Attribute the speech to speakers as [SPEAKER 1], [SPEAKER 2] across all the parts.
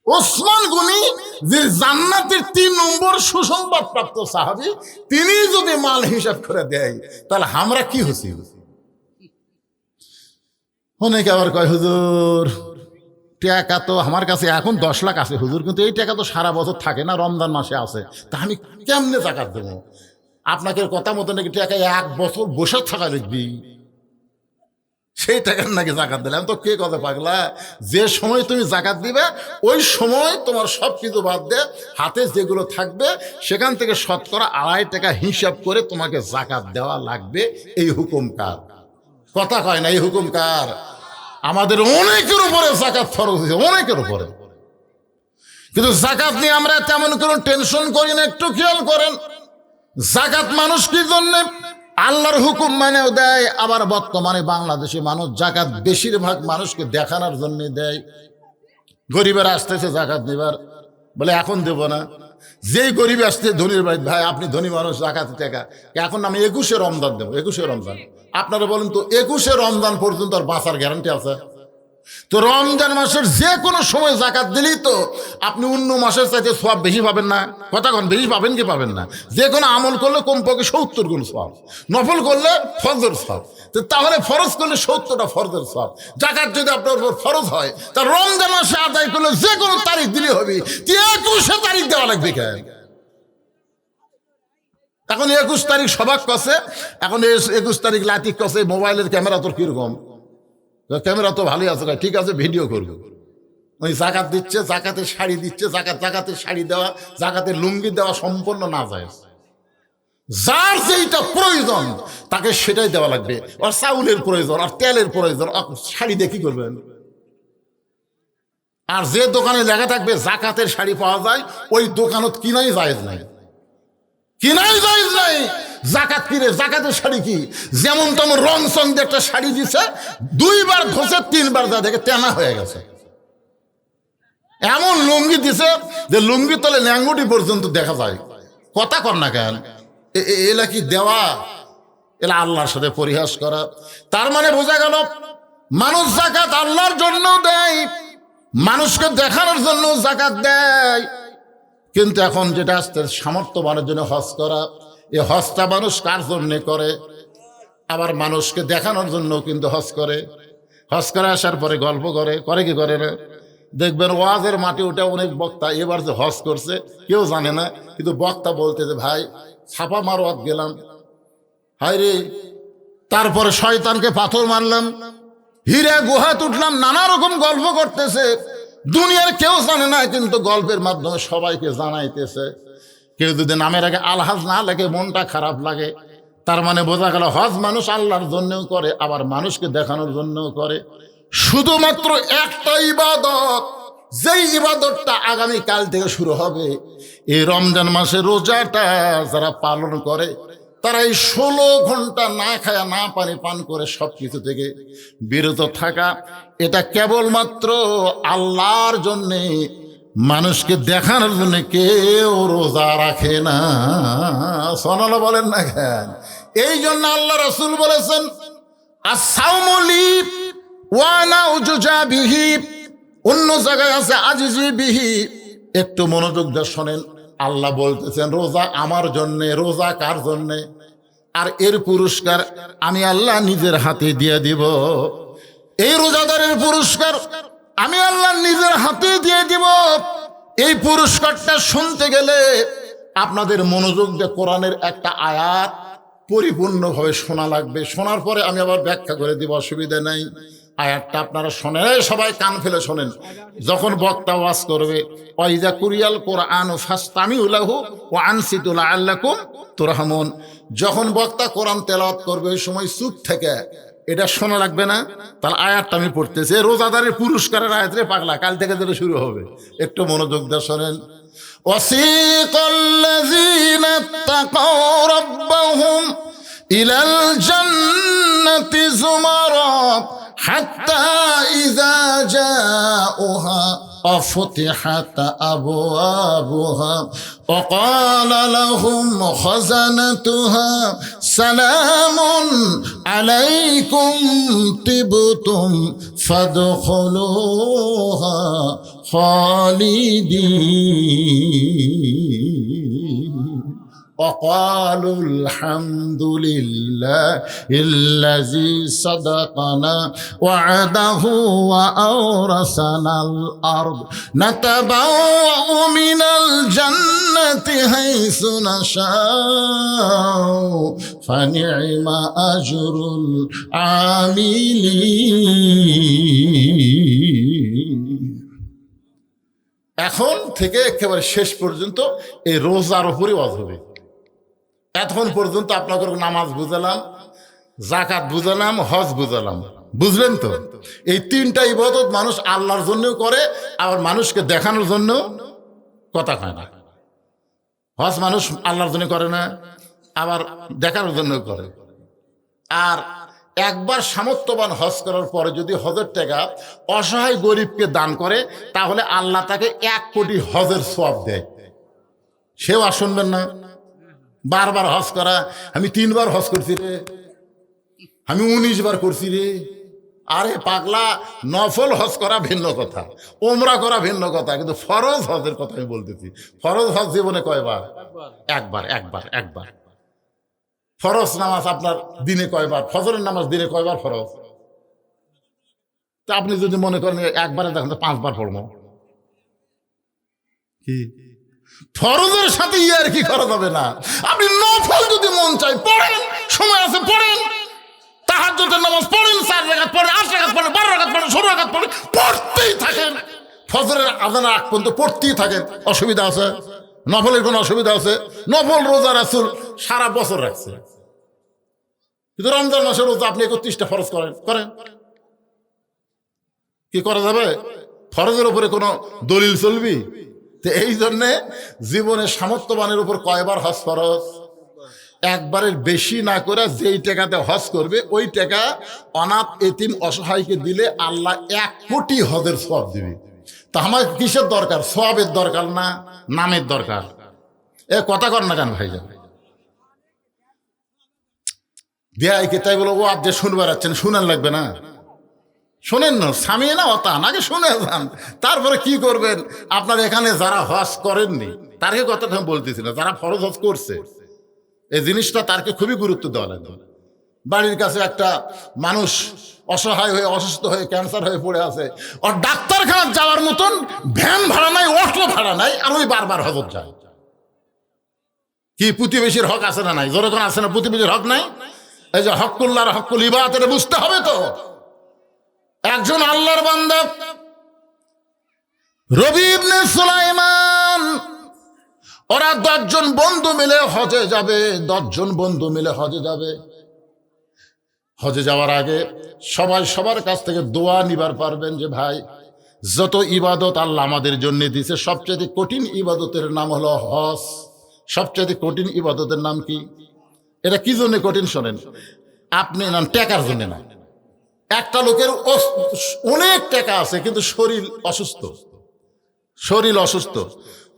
[SPEAKER 1] ওসমান গনি যে জান্নাতের ৩ নম্বর সুসংবাদ প্রাপ্ত সাহাবী, তিনি যদি মাল হিসাব করে দেয় তাহলে আমরা কি হচ্ছি? অনেকে আবার কয় হুজুর টাকা তো আমার কাছে এখন 10 লাখ আছে হুজুর, কিন্তু এই টাকা তো সারা বছর থাকে না, রমজান মাসে আছে, তা আমি কেমনে জাকাত দেবো? আপনাকে কথা মতো নাকি টাকা 1 বছর বসে থাকা লিখবি, সেই টাকার নাকি জাকাত দিলাম? তো কে কথা পাগলা, যে সময় তুমি জাকাত দিবে ওই সময় তোমার সব কিছু বাদ দিয়ে হাতে যেগুলো থাকবে সেখান থেকে শতকরা 2.5 টাকা হিসাব করে তোমাকে জাকাত দেওয়া লাগবে। এই হুকুম কার? কথা কয় না, এই হুকুম কার? আমাদের অনেকের উপরে জাকাত ফরজ হয়েছে, অনেকের উপরে। কিন্তু জাকাত নিয়ে আমরা তেমন কোনো টেনশন করি না। একটু খেয়াল করেন, জাকাত মানুষ কি জন্য? আল্লাহর হুকুম মানেও দেয়। আবার বর্তমানে বাংলাদেশি মানুষ জাকাত বেশিরভাগ মানুষকে দেখানোর জন্য দেয়। গরিবের আসতেছে জাকাত নিবার, বলে এখন দেব না। যেই গরিব আসছে ধনীর বাড়ি, ভাই আপনি ধনী মানুষ, জাকাতের টাকা এখন আমি 21শে রমজান দেবো। 21শে রমজান, আপনারা বলেন তো 21শে রমজান পর্যন্ত আর বাঁচার গ্যারান্টি আছে? তো রমজান মাসের যে কোনো সময় জাকাত দিলেই তো আপনি অন্য মাসের চাইতে সওয়াব বেশি পাবেন না? কথা কন, বেশি পাবেন কি পাবেন না? যে কোনো আমল করলে কমপক্ষে 70 গুণ সওয়াব, নফল করলে ফরজের সওয়াব। তো তাহলে ফরজ করলে 70টা ফরজের সওয়াব। জাকাত যদি আপনার উপর ফরজ হয় তা রমজান মাসে আদায় করলে যে কোনো তারিখ দিলে হবে, 21শে তারিখ দেওয়া লাগবে কেন? এখন 21 তারিখ সবাক কষে, এখন 21 তারিখ লাতি কষে, মোবাইলের ক্যামেরা তোর কিরকম? ক্যামেরা তো ভালোই আছে, ঠিক আছে ভিডিও করবো। ওই জাকাত দিচ্ছে, জাকাতের শাড়ি দিচ্ছে, জাকাতের শাড়ি দেওয়া, জাকাতের লুঙ্গি দেওয়া সম্পূর্ণ না যায়। যার যেইটা প্রয়োজন তাকে সেটাই দেওয়া লাগবে। আর চাউলের প্রয়োজন, আর তেলের প্রয়োজন, শাড়ি দিয়ে কি করবেন? আর যে দোকানে লেখা থাকবে জাকাতের শাড়ি পাওয়া যায়, ওই দোকানত কিনাই জায়েজ নাই, কিনাই জায়েজ নাই। জাকাত কিরে, জাকাতের শাড়ি কি? যেমন তেমন রং সং দিয়ে একটা শাড়ি দিছে, 2 বার ধসে 3 বার যা দেখে তেনা হয়ে গেছে। এমন লুঙ্গি দিছে যে লুঙ্গি তলে ল্যাঙ্গুটি পর্যন্ত দেখা যায়। কথা কর না কেন? এলা কি দেওয়া? এলা আল্লাহর সাথে পরিহাস করা। তার মানে বোঝা গেল মানুষ জাকাত আল্লাহর জন্য দেয়, মানুষকে দেখানোর জন্য জাকাত দেয়। কিন্তু এখন যেটা আসছে সামর্থ্যবানের জন্য হজ করা, এই হজটা মানুষ কার জন্য করে? আবার মানুষকে দেখানোর জন্য কিন্তু হজ করে। হজ করে আসার পরে গল্প করে, করে কি করে না? দেখবেন ওয়াজের মাঠে ওটা অনেক বক্তা এবার যে হজ করছে কেউ জানে না, কিন্তু বক্তা বলতে যে ভাই ছাপা মারোয়াত গেলাম, হায় রে, তারপরে শয়তানকে পাথর মারলাম, হীরা গুহাত উঠলাম, নানা রকম গল্প করতেছে। দুনিয়ার কেউ জানে না, কিন্তু গল্পের মাধ্যমে সবাইকে জানাইতেছে। কেউ যদি নামের আগে আলহাজ না লাগে মনটা খারাপ লাগে। তার মানে বোঝা গেল হজ মানুষ আল্লাহর জন্যও করে, আবার মানুষকে দেখানোর জন্যও করে। শুধুমাত্র একটা ইবাদত, যেই ইবাদতটা আগামীকাল থেকে শুরু হবে, এই রমজান মাসে রোজাটা যারা পালন করে তারা এই 16 ঘন্টা না খায়া না পানি পান করে সবকিছু থেকে বিরত থাকা, এটা কেবলমাত্র আল্লাহর জন্যে, মানুষকে দেখানোর জন্য কেউ রোজা রাখে না। সোনালা বলেন না কেন? এই জন্য আল্লাহ রাসূল বলেছেন as-sawmu li wa ana ujuza bihi, অন্য জায়গায় আছে আজিজি বিহি। একটু মনোযোগ দিয়ে শোনেন, আল্লাহ বলতেছেন রোজা আমার জন্যে। রোজা কার জন্যে? আর এর পুরস্কার আমি আল্লাহ নিজের হাতে দিয়ে দিব। এই রোজাদারের পুরস্কার আমি আল্লাহ নিজের হাতে দিয়ে দিব। এই পুরস্কারটা শুনতে গেলে আপনাদের মনোযোগ দিয়ে কোরআনের একটা আয়াত পরিপূর্ণভাবে শোনা লাগবে। শোনার পরে আমি আবার ব্যাখ্যা করে দিব, অসুবিধা নাই। আয়াতটা আপনারা শোনেন, সবাই কান ফেলে শোনেন। যখন বক্তা ওয়াজ করবে, ওয়াইজা কুরিয়াল কোরআন ফাসতামিউ লাহু ওয়া আনসিতু লাআল্লাকুম তুরহামুন, যখন বক্তা কোরআন তেলাওয়াত করবে ওই সময় চুপ থেকে এটা শোনা লাগবে না? তাহলে আয়াতটা আমি পড়তেছি, রোজাদারের পুরস্কারের আয়াত রে পাগলা, কাল থেকে যেটা শুরু হবে। একটু মনোযোগ দিয়ে শোনেন। ওয়াসিকাল্লাযীনা তাকাউ রাব্বাহুম ইলাল জান্নাতি যুমারা হাত্তা ইযা জাউহা وفتحت أبوابها وقال لهم خزنتها سلام عليكم طبتم فادخلوها খালিদিন وقالوا الحمد لله الذي صدقنا وعده وأورثنا الأرض نتبوأ من الجنة حيث نشاء فنعم أجر العاملين এখন থেকে একেবারে শেষ পর্যন্ত এই রোজার উপরে ওয়াজ হবে। এতক্ষণ পর্যন্ত আপনাদের নামাজ বুঝালাম, যাকাত বুঝালাম, হজ বুঝালাম, বুঝলেন তো? এই তিনটা ইবাদত মানুষ আল্লাহর জন্যও করে, আবার মানুষকে দেখানোর জন্য কথা কয় না। হজ মানুষ আল্লাহর জন্য করে না, আবার দেখানোর জন্য করে। আর একবার সামর্থ্যবান হজ করার পরে যদি হজের টাকা অসহায় গরিবকে দান করে, তাহলে আল্লাহ তাকে 1 কোটি হজের সওয়াব দেয়। সেও আর শুনবেন না। বারবার হজ করা, আমি 3 বার হজ করছি রে, আমি 19 বার করছি রে। আরে পাগলা, নফল হজ করা ভিন্ন কথা, ওমরা করা ভিন্ন কথা, কিন্তু ফরজ হজের কথা আমি বলতেছি। ফরজ হজ জীবনে কয়বার? একবার। ফরজ নামাজ আপনার দিনে কয়বার? ফজরের নামাজ দিনে কয়বার ফরজ? তা আপনি যদি মনে করেন একবারে, দেখেন তো 5 বার পড়বো। কি ফরজের সাথে আর কি করা যাবে না? আপনি নফল যদি মন চাই পড়েন, সময় আছে পড়েন, তাহাজ্জুদের নামাজ পড়েন, 4 রাকাত পড়েন, 8 রাকাত পড়েন, 12 রাকাত পড়েন, 16 রাকাত পড়েন, পড়তেই থাকেন। ফজরের আযান আগ পর্যন্ত পড়তেই থাকেন। অসুবিধা আছে? নফলের কোনো অসুবিধা আছে? নফল রোজা রাসূল সারা বছর রাখছে, কিন্তু রমজান মাসের রোজা আপনি 31টা ফরজ করেন। কি করা যাবে? ফরজের উপরে কোনো দলিল চলবি? তো এই জন্যে জীবনে সামর্থ্যবানের উপর কয়বার হজ ফরজ? একবারের বেশি না করে যেই টাকাতে হজ করবে ওই টাকা অনাথ এতিম অসহায়কে দিলে আল্লাহ 1 কোটি হজের সওয়াব দিবে। তা আমার কিসের দরকার? সওয়াবের দরকার না, নামের দরকার। এ কথা কর না কেন ভাইজান? দেয় কে তাই বলো ও আজ যে শুনবার আছেন, শুনান লাগবে না? শোনেন না, সামিয়ে না অতা নাকি শুনে যান। তারপরে কি করবেন? আপনার এখানে যারা হজ করেননি তারকে কথাটা বলতেছি না, যারা ফরজ হজ করছে এই জিনিসটা তারকে খুবই গুরুত্ব দেওয়া লাগবে। বাড়ির কাছে একটা মানুষ অসহায় হয়ে, অসুস্থ হয়ে, ক্যান্সার হয়ে পড়ে আছে, ওর ডাক্তারখানা যাওয়ার মতন ভ্যান ভাড়া নাই, অটো ভাড়া নাই, আর ওই বারবার হজত যায়। কি প্রতিবেশীর হক আছে না নাই? যখন আছে না প্রতিবেশীর হক নাই? এই যে হকুল্লাহর হকুল ইবাদত, এটা বুঝতে হবে তো। একজন আল্লাহর বান্দা রবি ইবনে সুলাইমান, ওরা 10 জন বন্ধু মিলে হজে যাবে। 10 জন বন্ধু মিলে হজে যাবে। হজে যাওয়ার আগে সবাই সবার কাছ থেকে দোয়া নিবার পারবেন যে ভাই, যত ইবাদত আল্লাহ আমাদের জন্য দিয়েছে, সবচেয়ে কঠিন ইবাদতের নাম হলো হজ। সবচেয়ে কঠিন ইবাদতের নাম কি? এটা কি জন্য কঠিন শোনেন। আপনি না টাকার জন্য না। একটা লোকের অনেক টাকা আছে কিন্তু শরীর অসুস্থ,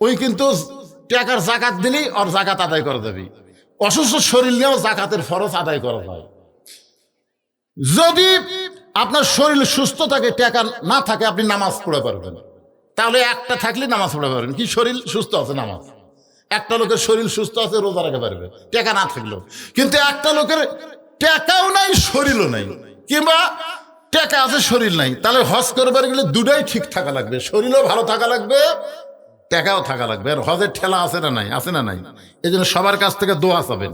[SPEAKER 1] ওই কিন্তু টাকার জাকাত দিলেই ওর জাকাত আদায় করা যাবে। অসুস্থ শরীর নিয়েও জাকাতের ফরজ আদায় করা হয়। যদি আপনার শরীর সুস্থ থাকে, টাকা না থাকে, আপনি নামাজ পড়ে পারবেন। তাহলে একটা থাকলে নামাজ পড়ে পারবেন। কি শরীর সুস্থ আছে নামাজ? একটা লোকের শরীর সুস্থ আছে, রোজা রাখতে পারবে টাকা না থাকলেও। কিন্তু একটা লোকের টাকাও নাই, শরীরও নাই, কিংবা টাকা আছে শরীর নাই, তাহলে হজ করবার গেলে দুটাই ঠিক থাকা লাগবে। শরীরও ভালো থাকা লাগবে, টাকাও থাকা লাগবে। আর হজের ঠেলা আছে না নাই? আছে না নাই? এই জন্য সবার কাছ থেকে দোয়া চাবেন।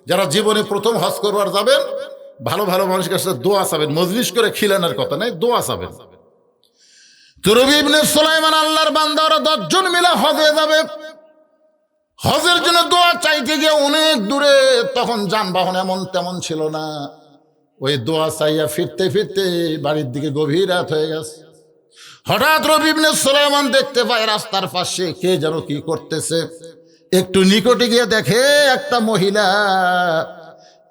[SPEAKER 1] যারা জীবনে প্রথম হজ করবার যাবেন, ভালো ভালো মানুষের কাছে দোয়া চাবেন। মজলিস করে খিলানোর কথা নাই, দোয়া চাবেন। তো রবি ইবনে সুলাইমান আল্লাহর বান্দা, ওরা 10 জন মিলে হজে যাবে। হজের জন্য দোয়া চাইতে গিয়ে অনেক দূরে, তখন যানবাহন এমন তেমন ছিল না। ওই দোয়া চাইয়া ফিরতে ফিরতে বাড়ির দিকে গভীর রাত হয়ে গেছে। হঠাৎ রবি ইবনে সুলাইমান দেখতে পায় রাস্তার পাশে কে যেন কি করতেছে। একটু নিকটে গিয়ে দেখে একটা মহিলা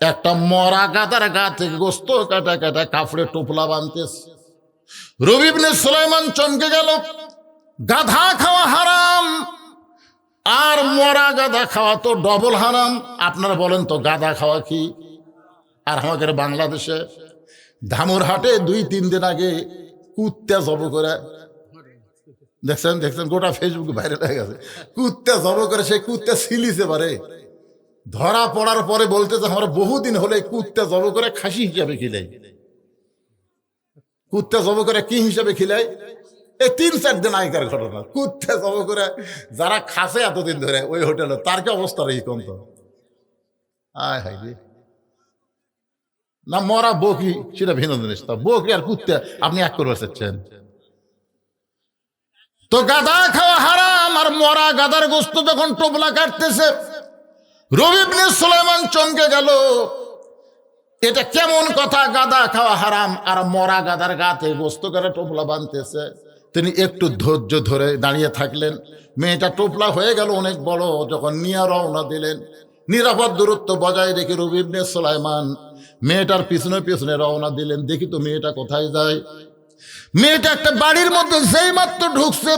[SPEAKER 1] একটা মরা গাদার গা থেকে গোস্ত কাটা কাটা কাপড়ে টোপলা বাঁধতেছে। রবি ইবনে সুলাইমান চমকে গেল। গাধা খাওয়া হারাম, আর মরা গাধা খাওয়া তো ডবল হারাম। আপনারা বলেন তো গাধা খাওয়া কি? আর আমাদের বাংলাদেশে ধামুরহাটে 2-3 দিন আগে কুত্তা জব করে দেখছেন দেখছেন, গোটা ফেসবুকে ভাইরাল হয়ে গেছে। কুত্তা জব করে সেই কুত্তা ছিলিছে পারে, ধরা পড়ার পরে বলতেছে আমরা বহুদিন হলে কুত্তা জব করে খাসি হিসাবে খিলাই। কুত্তা জব করে কি হিসাবে খিলাই? এই 3-4 দিন আগেকার ঘটনা। কুত্তা জব করে যারা খাসে এতদিন ধরে ওই হোটেলে, তার কি অবস্থা রয়েছে কোন তো? আয় হাই রে, না মরা বকি সেটা ভিন্ন জিনিস। তা বকি আর কুত্তা আপনি এক করবার চাচ্ছেন? তো গাদা খাওয়া হারাম, আর মরা গাদার গোস্ত যখন টোপলা কাটতেছে, রবি ইবনে সুলাইমান চমকে গেল। এটা কেমন কথা? গাদা খাওয়া হারাম আর মরা গাদার গাতে গোস্ত করে টোপলা বাঁধতেছে। তিনি একটু ধৈর্য ধরে দাঁড়িয়ে থাকলেন। মেয়েটা টোপলা হয়ে গেল অনেক বড়, যখন নিয়ে রওনা দিলেন, নিরাপদ দূরত্ব বজায় রেখে রবি ইবনে সুলাইমান মেয়েটার পিছনে পিছনে রওনা দিলেন। দেখি তো মেয়েটা কোথায় যায়। মেয়েটা একটা বাড়ির মধ্যে যেই মাত্র ঢুকছে,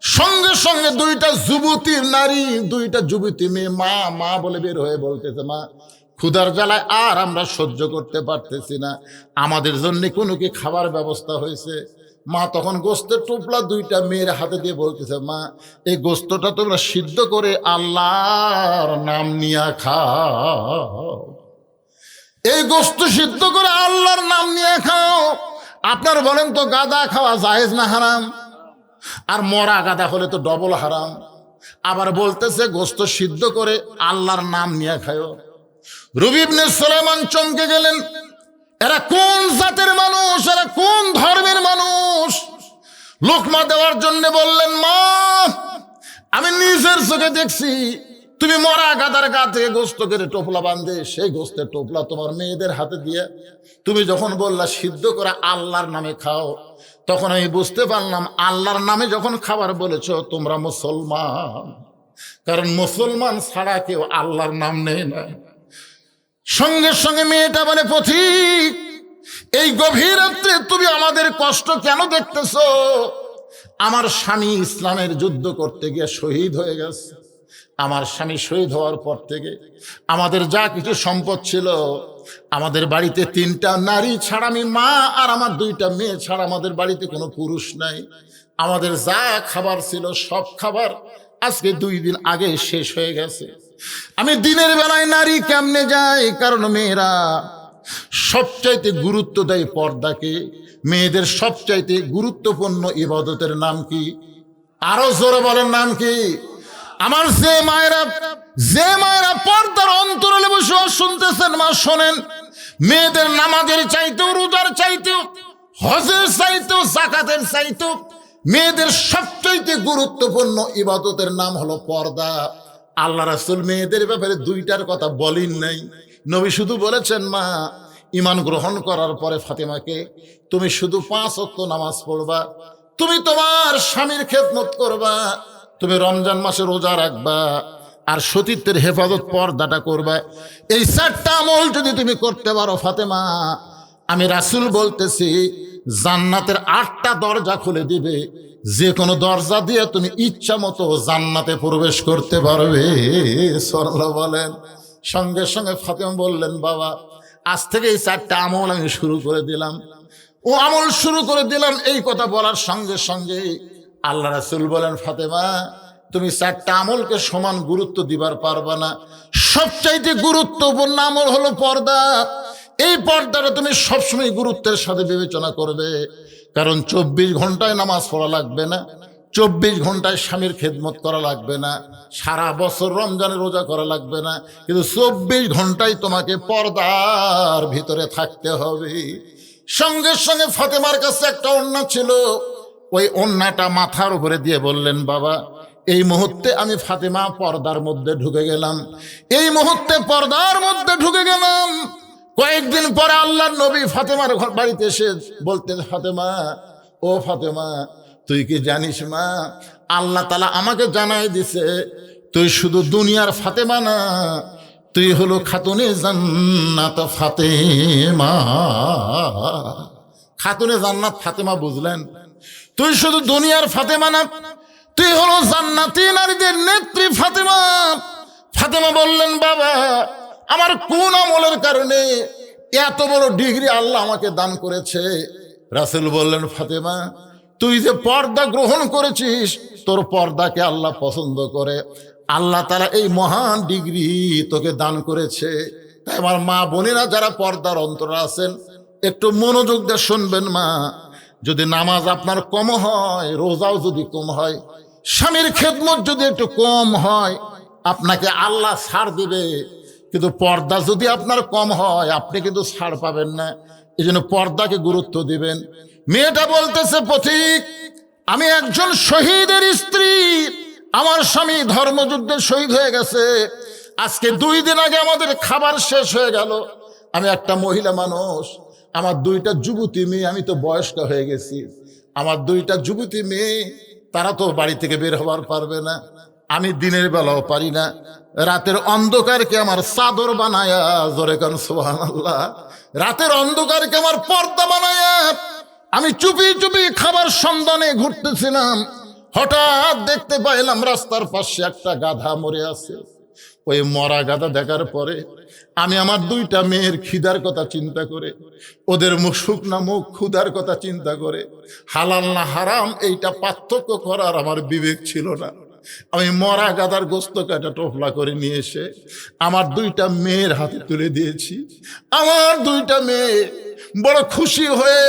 [SPEAKER 1] সঙ্গে সঙ্গে দুইটা যুবতীর নারী, দুইটা যুবতী মেয়ে মা মা বলে বের হয়ে বলতেছে, মা ক্ষুধার জ্বালায় আর আমরা সহ্য করতে পারতেছি না, আমাদের জন্য কোনো কি খাবার ব্যবস্থা হয়েছে? মা তখন গোস্তের টোপলা দুইটা মেয়ের হাতে দিয়ে বলতেছে, মা এই গোস্তটা তোমরা সিদ্ধ করে আল্লাহর নাম নিয়ে খাও। এই গোস্ত সিদ্ধ করে আল্লাহর নাম নিয়ে খাও। আপনার বলেন তো গাদা খাওয়া জায়েজ না হারাম? আর মরা গাদা হলে তো ডবল হারাম। আবার বলতেছে গোস্ত সিদ্ধ করে আল্লাহর নাম নিয়ে খাও। রবি ইবনে সুলাইমান চমকে গেলেন। এরা কোন জাতের মানুষ, এরা কোন ধর্মের মানুষ? লোকমা দেওয়ার জন্য বললেন, মা আমি নিজের চোখে দেখছি তুমি মরা গাদার গা থেকে গোস্ত করে টোপলা বাঁধে, সেই গোস্তের টোপলা তোমার মেয়েদের হাতে দিয়ে তুমি যখন বললা সিদ্ধ করে আল্লাহর নামে খাও, তখন আমি বুঝতে পারলাম আল্লাহর নামে যখন খাবার বলেছ তোমরা মুসলমান, কারণ মুসলমান ছাড়া কেউ আল্লাহর নাম নেয় না। সঙ্গে সঙ্গে মেয়েটা বলে, পথিক এই গভীর রাত্রে তুমি আমাদের কষ্ট কেন দেখতেছ? আমার স্বামী ইসলামের যুদ্ধ করতে গিয়ে শহীদ হয়ে গেছে। আমার স্বামী শহীদ হওয়ার পর থেকে আমাদের যা কিছু সম্পদ ছিল, আমাদের বাড়িতে 3টা নারী ছাড়া, আমি মা আর আমার 2টা মেয়ে ছাড়া আমাদের বাড়িতে কোনো পুরুষ নাই। আমাদের যা খাবার ছিল সব খাবার আজকে 2 দিন আগে শেষ হয়ে গেছে। আমি দিনের বেলায় নারী কেমনে যাই? কারণ মেয়েরা সবচাইতে গুরুত্ব দেয় পর্দাকে। মেয়েদের সবচাইতে গুরুত্বপূর্ণ ইবাদতের নাম কি? আরো জোরে বলেন, নাম কি? আমার যে মায়েরা পর্দার অন্তরালে বসে শুনতেছেন, মা শোনেন, মেয়েদের নামাজের চাইতেও, রোজার চাইতেও, হজের চাইতেও, যাকাতের চাইতেও মেয়েদের সবচাইতে গুরুত্বপূর্ণ ইবাদতের নাম হলো পর্দা। আল্লাহ রাসূল মেয়েদের ব্যাপারে 2টার কথা বলেন নাই। নবী শুধু বলেছেন, মা ঈমান গ্রহণ করার পরে ফাতেমাকে তুমি শুধু 5 ওয়াক্ত নামাজ পড়বা, তুমি তোমার স্বামীর খেদমত করবা, তুমি রমজান মাসে রোজা রাখবা, আর সতীত্বের হেফাজত পর্দাটা করবা। এই 4টা আমল যদি তুমি করতে পারো ফাতেমা, আমি রাসূল বলতেছি জান্নাতের 8টা দরজা খুলে দিবে। যে কোনো দরজা দিয়ে তুমি ইচ্ছা মতো জান্নাতে প্রবেশ করতে পারবে। সুবহানাল্লাহ বলেন। সঙ্গে সঙ্গে ফাতেমা বললেন, বাবা আজ থেকে এই 4টা আমল আমি শুরু করে দিলাম। ও আমল শুরু করে দিলাম। এই কথা বলার সঙ্গে সঙ্গে আল্লাহ রাসূল বলেন, ফাতেমা তুমি 4টা আমলকে সমান গুরুত্ব দিবার পারবা না। সবচাইতে গুরুত্বপূর্ণ আমল হলো পর্দা। এই পর্দাটা তুমি সবসময় গুরুত্বের সাথে বিবেচনা করবে, কারণ 24 ঘন্টায় নামাজ পড়া লাগবে না, 24 ঘন্টায় স্বামীর খেদমত করা লাগবে না, সারা বছর রমজানে রোজা করা লাগবে না, কিন্তু 24 ঘন্টায় তোমাকে পর্দার ভিতরে থাকতে হবে। সঙ্গে সঙ্গে ফাতেমার কাছে একটা ওড়না ছিল, ওই ওড়নাটা মাথার উপরে দিয়ে বললেন, বাবা এই মুহূর্তে আমি ফাতেমা পর্দার মধ্যে ঢুকে গেলাম, এই মুহূর্তে পর্দার মধ্যে ঢুকে গেলাম। কয়েকদিন পরে আল্লাহর নবী ফাতেমার বাড়িতে এসে বলতেন, ফাতেমা ও ফাতেমা তুই কি জানিস মা, আল্লাহ তাআলা আমাকে জানাই দিছে তুই শুধু দুনিয়ার ফাতেমা না, তুই হলো খাতুনে জান্নাত ফাতেমা। খাতুনে জান্নাত ফাতেমা বুঝলেন? তুই শুধু দুনিয়ার ফাতেমা না, তুই হলো জান্নাতি নারীদের নেত্রী ফাতেমা। ফাতেমা বললেন, বাবা আমার কোন আমলের কারণে এত বড় ডিগ্রি আল্লাহ আমাকে দান করেছে? রাসূল বললেন, ফাতেমা তুই যে পর্দা গ্রহণ করেছিস, তোর পর্দাকে আল্লাহ পছন্দ করে। আল্লাহ তাআলা এই মহান ডিগ্রি তোকে দান করেছে। তাই আমার মা বোনেরা যারা পর্দার অন্তরে আছেন, একটু মনোযোগ দিয়ে শুনবেন। মা, যদি নামাজ আপনার কম হয়, রোজাও যদি কম হয়, স্বামীর খেদমত যদি একটু কম হয়, আপনাকে আল্লাহ ছাড় দিবে। কিন্তু পর্দা যদি আপনার কম হয়, আপনি কিন্তু ছাড় পাবেন না। এই জন্য পর্দাকে গুরুত্ব দিবেন। মেয়েটা বলতেছে, পথিক, আমি একজন শহীদের স্ত্রী, আমার স্বামী ধর্মযুদ্ধে শহীদ হয়ে গেছে। আজকে 2 দিন আগে আমাদের খাবার শেষ হয়ে গেল। আমি একটা মহিলা মানুষ, আমার 2টা যুবতী মেয়ে, আমি তো বয়স্ক হয়ে গেছি। আমার 2টা যুবতী মেয়ে, তারা তো বাড়ি থেকে বের হবার পারবে না। আমি দিনের বেলাও পারি না, রাতের অন্ধকারকে আমার চাদর বানায়া, জোরে কান সুবহানাল্লাহ, রাতের অন্ধকারকে আমার পর্দা বানায়া আমি চুপি চুপি খাবার সন্ধানে ঘুরতেছিলাম। হঠাৎ দেখতে পাইলাম রাস্তার পাশে একটা গাধা মরে আছে। ওই মরা গাধা দেখার পরে আমি আমার 2টা মেয়ের খিদার কথা চিন্তা করে, ওদের মুখ শুকনা মুখ ক্ষুধার কথা চিন্তা করে, হালাল না হারাম এইটা পার্থক্য করার আমার বিবেক ছিল না। আমি মরা গাধার গোস্ত কাটা টোপলা করে নিয়ে এসে আমার 2টা মেয়ের হাতে তুলে দিয়েছি। আমার 2টা মেয়ে বড় খুশি হয়ে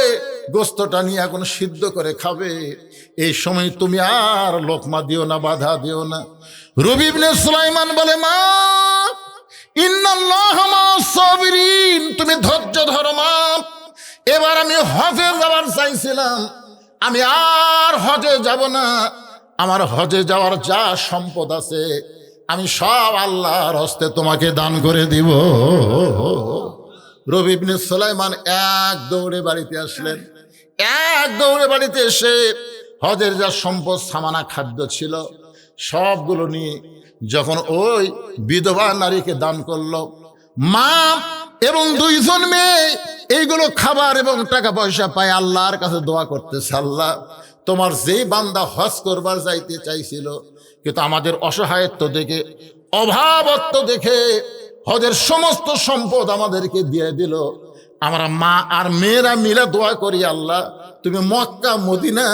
[SPEAKER 1] গোস্তটা নিয়ে এখন সিদ্ধ করে খাবে। এই সময় তুমি আর লোকমা দিও না, বাধা দিও না। রবি ইবনে সুলাইমান বলে, মা, ইন্নাল্লাহা মা'আস সাবিরিন, তুমি ধৈর্য ধরো মা। এবার আমি হজে যাওয়ার চাইছিলাম, আমি আর হজে যাব না। আমার হজে যাওয়ার যা সম্পদ আছে আমি সব আল্লাহর হস্তে তোমাকে দান করে দিব। রবি ইবনে সুলাইমান এক দৌড়ে বাড়িতে আসলেন। এক দৌড়ে বাড়িতে এসে হজের যা সম্পদ সামানা খাদ্য ছিল সবগুলো নিয়ে যখন ওই বিধবা নারীকে দান করলো, মা এবং 2জন মেয়ে এইগুলো খাবার এবং টাকা পয়সা পায় আল্লাহর কাছে দোয়া করতেছে, আল্লাহ, তোমার যেই বান্দা হজ করবার যাইতে চাইছিল, কিন্তু আমাদের অসহায়ত্ব দেখে, অভাবত্ব দেখে হজের সমস্ত সম্পদ আমাদেরকে দিয়ে দিল। আমরা মা আর মেয়েরা মিলে দোয়া করি, আল্লাহ, তুমি মক্কা মদিনা